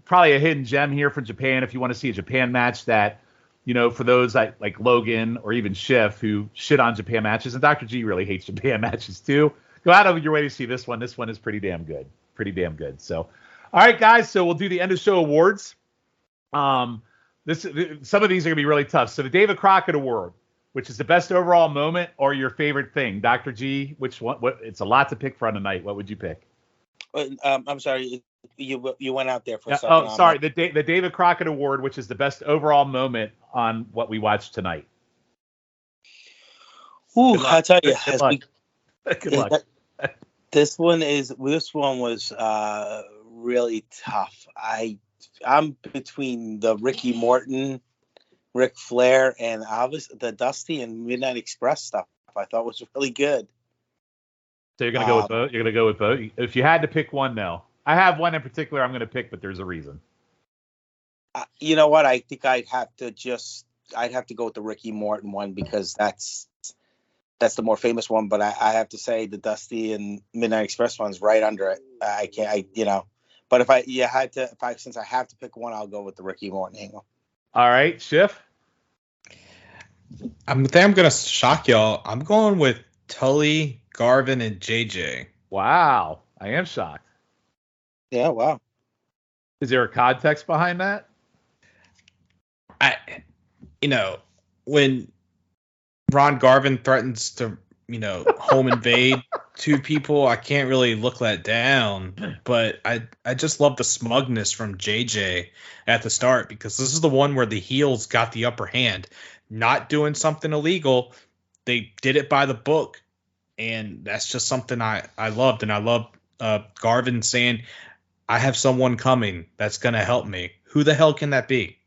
probably a hidden gem here from Japan. If you want to see a Japan match that, for those like Logan or even Shiff who shit on Japan matches, and Dr. G really hates Japan matches too, go out of your way to see this one. This one is pretty damn good. So, all right, guys. So we'll do the end of show awards. Some of these are gonna be really tough. So the David Crockett Award, which is the best overall moment or your favorite thing, Dr. G. Which one? It's a lot to pick from tonight. What would you pick? I'm sorry, you went out there for a second. Oh, sorry. The David Crockett Award, which is the best overall moment on what we watched tonight. Ooh, I tell you, Good luck. This one was really tough. I'm between the Ricky Morton, Ric Flair, and obviously the Dusty and Midnight Express stuff. I thought was really good. So you're gonna go with both. You're gonna go with both. If you had to pick one, no. I have one in particular I'm gonna pick, but there's a reason. You know what? I think I'd have to go with the Ricky Morton one because that's the more famous one. But I have to say the Dusty and Midnight Express one's right under it. I can't. But since I have to pick one, I'll go with the Ricky Morton angle. All right, Shiff. I think I'm gonna shock y'all. I'm going with Tully, Garvin, and JJ. Wow, I am shocked. Yeah, wow. Is there a context behind that? When Ron Garvin threatens to, home invade two people I can't really look that down, but I just love the smugness from JJ at the start, because this is the one where the heels got the upper hand, not doing something illegal. They did it by the book, and that's just something I loved. And I love Garvin saying, I have someone coming that's going to help me. Who the hell can that be?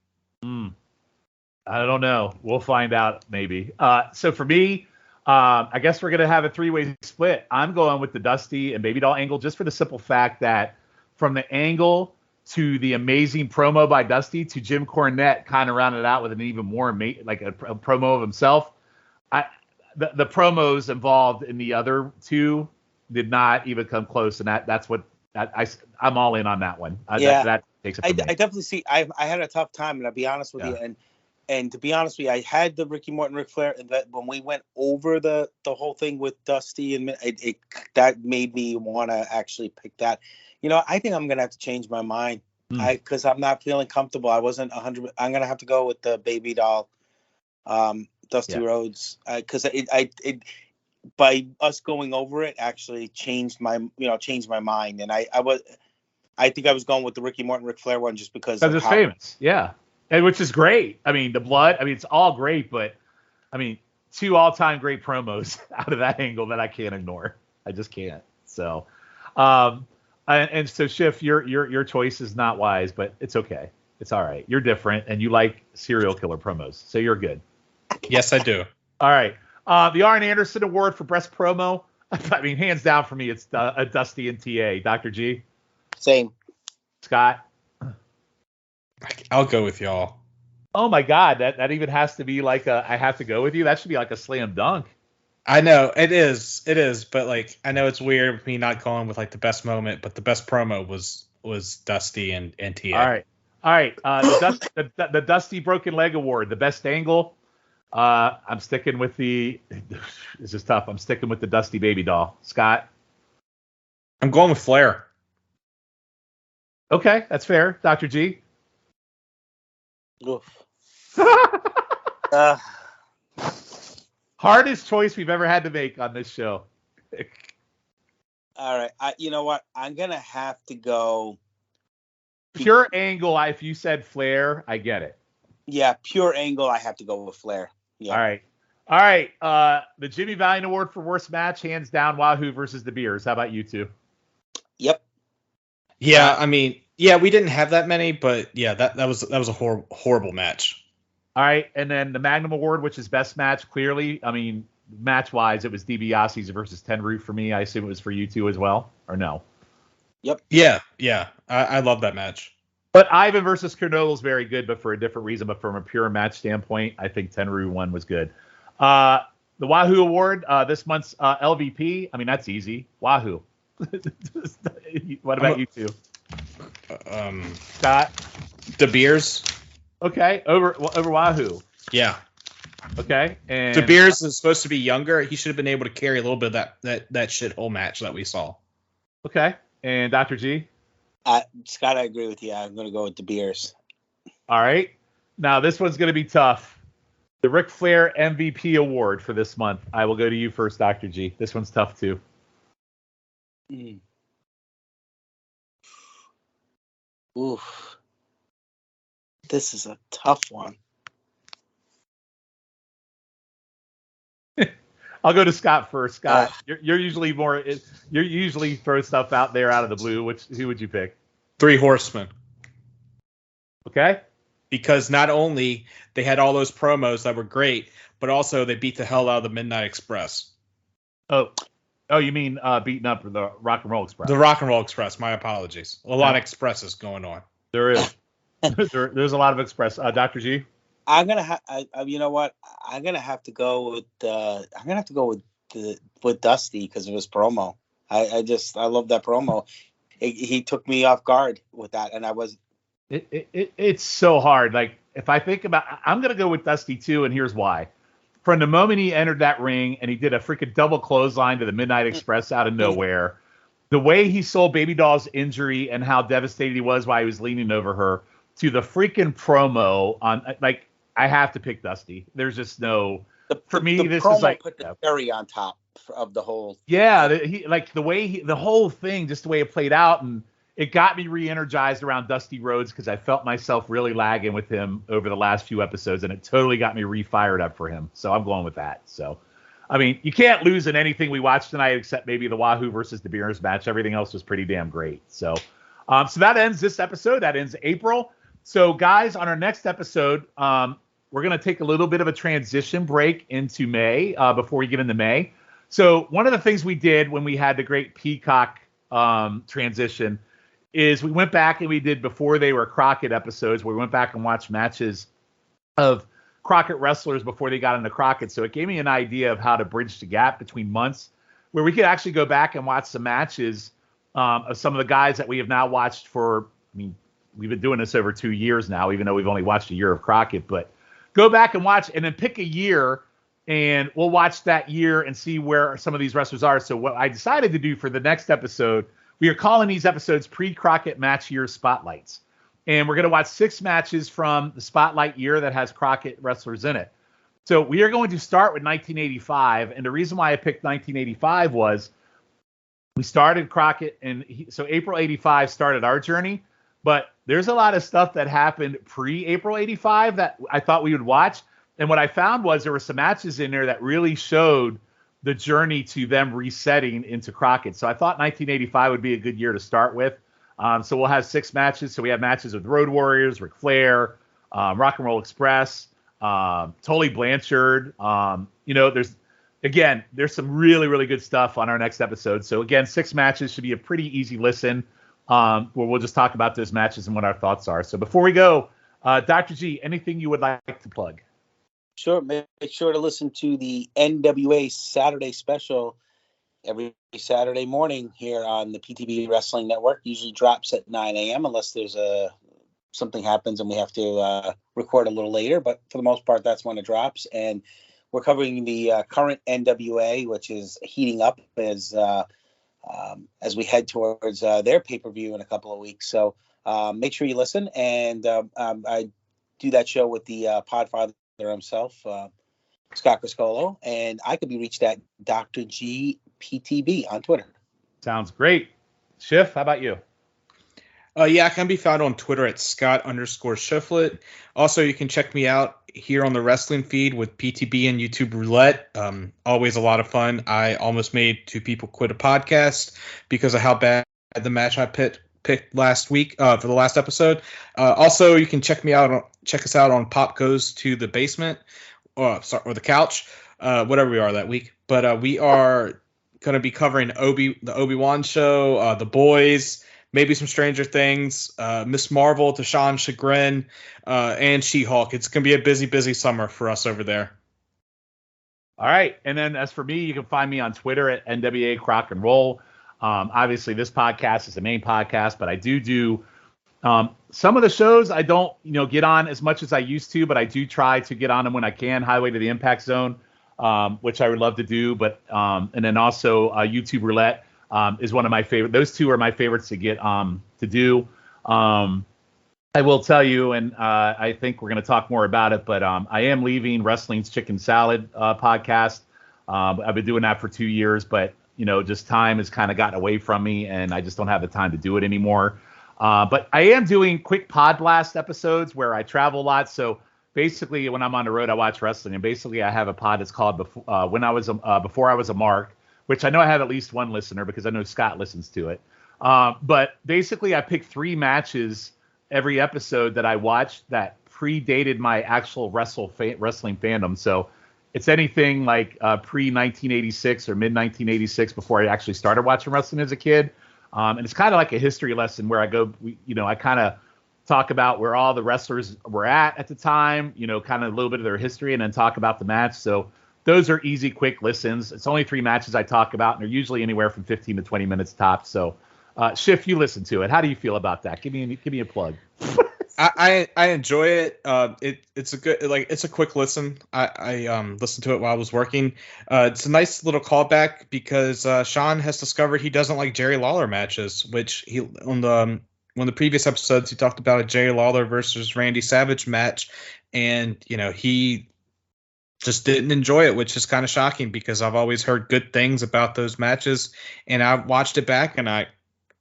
I don't know. We'll find out maybe. So for me, I guess we're going to have a three-way split. I'm going with the Dusty and Baby Doll angle, just for the simple fact that from the angle to the amazing promo by Dusty to Jim Cornette kind of rounded out with an even more like a promo of himself. The promos involved in the other two did not even come close, and that's what I'm all in on that one. That takes it from me. I definitely see. I had a tough time, and I'll be honest with you. And to be honest with you, I had the Ricky Morton, Ric Flair, and that when we went over the whole thing with Dusty, and that made me want to actually pick that. I think I'm gonna have to change my mind, because I'm not feeling comfortable. I wasn't 100. I'm gonna have to go with the Baby Doll, Dusty Rhodes, because it by us going over it actually changed my mind, and I think I was going with the Ricky Morton, Ric Flair one just because it's famous, and which is great. I mean, the blood. I mean, it's all great, but I mean, two all-time great promos out of that angle that I can't ignore. I just can't. So, and so Shiff, your choice is not wise, but it's okay. It's all right. You're different, and you like serial killer promos, so you're good. Yes, I do. All right. The Arn Anderson Award for Best Promo. I mean, hands down for me, it's a Dusty and TA. Dr. G? Same. Scott? I'll go with y'all. Oh, my God. That even has to be like I have to go with you? That should be like a slam dunk. I know. It is. But, like, I know it's weird with me not going with, like, the best moment, but the best promo was Dusty and TA. All right. The Dusty Broken Leg Award, the best angle. I'm sticking with this is tough. I'm sticking with the Dusty Baby Doll. Scott? I'm going with Flair. Okay, that's fair. Dr. G? Oof. Hardest choice we've ever had to make on this show. All right. You know what? I'm going to have to go. Pure angle, if you said Flair, I get it. Yeah, pure angle, I have to go with Flair. Yeah. All right. The Jimmy Valiant Award for Worst Match, hands down, Wahoo versus the Beers. How about you two? Yep. Yeah, I mean, we didn't have that many, but yeah, that was a horrible match. All right, and then the Magnum Award, which is best match, clearly. I mean, match-wise, it was Dibiase versus Tenryu for me. I assume it was for you two as well, or no? Yep. Yeah. I love that match. But Ivan versus Kernow is very good, but for a different reason. But from a pure match standpoint, I think Tenryu one was good. The Wahoo Award, this month's LVP. I mean, that's easy. Wahoo. What about you two? Scott? De Beers. Okay, over Wahoo. Yeah. Okay. And De Beers is supposed to be younger. He should have been able to carry a little bit of that shithole match that we saw. Okay. And Dr. G? Scott, I agree with you. I'm going to go with De Beers. All right. Now, this one's going to be tough. The Ric Flair MVP Award for this month. I will go to you first, Dr. G. This one's tough, too. Oof. This is a tough one. I'll go to Scott first. Scott, you're usually you usually throw stuff out there out of the blue. Who would you pick? 3 Horsemen. Okay. Because not only they had all those promos that were great, but also they beat the hell out of the Midnight Express. Oh, you mean beating up the Rock and Roll Express? The Rock and Roll Express. My apologies. A lot of expresses going on. There is. There's a lot of express. Dr. G? I'm gonna have. You know what? I'm gonna have to go with. I'm gonna have to go with Dusty because of his promo. I love that promo. He took me off guard with that, and I was. It's so hard. Like if I think about, I'm gonna go with Dusty too, and here's why. From the moment he entered that ring and he did a freaking double clothesline to the Midnight Express out of nowhere, the way he sold Baby Doll's injury and how devastated he was while he was leaning over her, to the freaking promo on I have to pick Dusty. There's just no. For me, this is like put the cherry on top of the whole. Yeah, the whole thing, just the way it played out, and it got me re-energized around Dusty Rhodes because I felt myself really lagging with him over the last few episodes, and it totally got me re-fired up for him. So I'm going with that. So, I mean, you can't lose in anything we watched tonight except maybe the Wahoo versus Dibiase match. Everything else was pretty damn great. So, so that ends this episode. That ends April. So, guys, on our next episode, we're going to take a little bit of a transition break into May before we get into May. So one of the things we did when we had the great Peacock transition is we went back and we did before they were Crockett episodes where we went back and watched matches of Crockett wrestlers before they got into Crockett. So it gave me an idea of how to bridge the gap between months where we could actually go back and watch some matches of some of the guys that we have now watched for, I mean, we've been doing this over 2 years now, even though we've only watched a year of Crockett, but go back and watch and then pick a year and we'll watch that year and see where some of these wrestlers are. So what I decided to do for the next episode, we are calling these episodes pre-Crockett match year spotlights. And we're going to watch 6 matches from the spotlight year that has Crockett wrestlers in it. So we are going to start with 1985. And the reason why I picked 1985 was we started Crockett. And so April 85 started our journey. But there's a lot of stuff that happened pre-April 85 that I thought we would watch. And what I found was there were some matches in there that really showed the journey to them resetting into Crockett. So I thought 1985 would be a good year to start with. So we'll have 6 matches. So we have matches with Road Warriors, Ric Flair, Rock and Roll Express, Tully Blanchard. There's some really, really good stuff on our next episode. So again, 6 matches should be a pretty easy listen where we'll just talk about those matches and what our thoughts are. So before we go, Dr. G, anything you would like to plug? Sure. Make sure to listen to the NWA Saturday special every Saturday morning here on the PTB Wrestling Network. Usually drops at 9 a.m. unless there's something happens and we have to record a little later. But for the most part, that's when it drops. And we're covering the current NWA, which is heating up as we head towards their pay-per-view in a couple of weeks. So make sure you listen. And I do that show with the Podfather himself, Scott Criscolo, and I could be reached at Dr. G PTB on Twitter. Sounds great. Shiff, how about you? I can be found on Twitter at Scott_Shifflet. Also, you can check me out here on the wrestling feed with PTB and YouTube Roulette. Always a lot of fun. I almost made 2 people quit a podcast because of how bad the match I picked last week for the last episode. Also, you can check us out on Pop Goes to the Basement or the Couch, whatever we are that week. But we are going to be covering the Obi-Wan show, The Boys, maybe some Stranger Things, Miss Marvel to Shawn's chagrin, and She-Hulk. It's going to be a busy, busy summer for us over there. All right. And then as for me, you can find me on Twitter at NWA Crock and Roll. Obviously, this podcast is the main podcast, but I do some of the shows I don't, get on as much as I used to, but I do try to get on them when I can. Highway to the Impact Zone, which I would love to do, but and then also YouTube Roulette is one of my favorite. Those 2 are my favorites to get to do. I will tell you, and I think we're going to talk more about it, but I am leaving Wrestling's Chicken Salad podcast. I've been doing that for 2 years, but just time has kind of gotten away from me, and I just don't have the time to do it anymore. But I am doing quick pod blast episodes where I travel a lot. So basically, when I'm on the road, I watch wrestling, and basically, I have a pod that's called Before I Was a Mark, which I know I have at least one listener because I know Scott listens to it. But basically, I pick 3 matches every episode that I watch that predated my actual wrestling fandom. So it's anything like pre-1986 or mid-1986 before I actually started watching wrestling as a kid. And it's kind of like a history lesson where I go, I kind of talk about where all the wrestlers were at the time, kind of a little bit of their history, and then talk about the match. So those are easy, quick listens. It's only 3 matches I talk about, and they're usually anywhere from 15 to 20 minutes tops. So, Shiff, you listen to it. How do you feel about that? Give me a plug. I enjoy it. It's a good, it's a quick listen. I listened to it while I was working. It's a nice little callback because Shawn has discovered he doesn't like Jerry Lawler matches, which he on the previous episodes he talked about a Jerry Lawler versus Randy Savage match, and he just didn't enjoy it, which is kind of shocking because I've always heard good things about those matches, and I watched it back, and I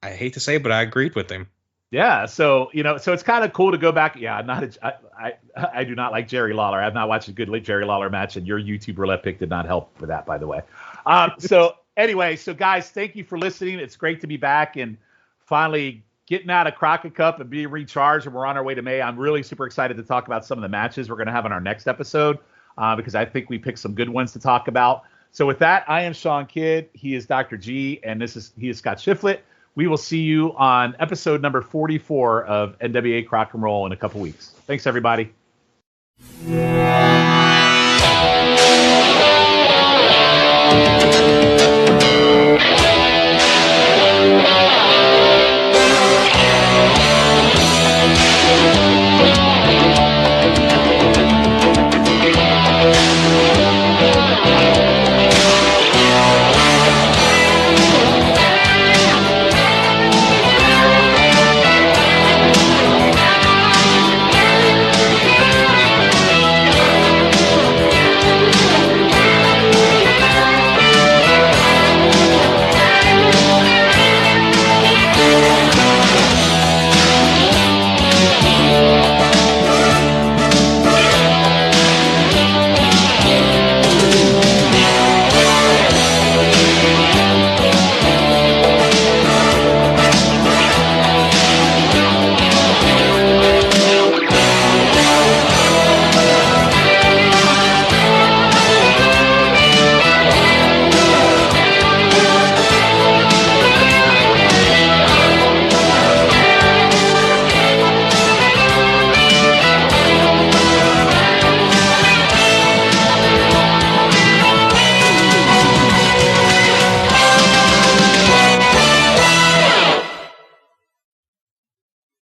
hate to say it, but I agreed with him. Yeah, so so it's kind of cool to go back. Yeah, I do not like Jerry Lawler. I've not watched a good Jerry Lawler match, and your YouTube roulette pick did not help with that, by the way. So anyway, so guys, thank you for listening. It's great to be back and finally getting out of Crockett Cup and being recharged, and we're on our way to May. I'm really super excited to talk about some of the matches we're going to have on our next episode because I think we picked some good ones to talk about. So with that, I am Shawn Kidd. He is Dr. G, and he is Scott Shiflett. We will see you on episode number 44 of NWA Crock and Roll in a couple weeks. Thanks, everybody.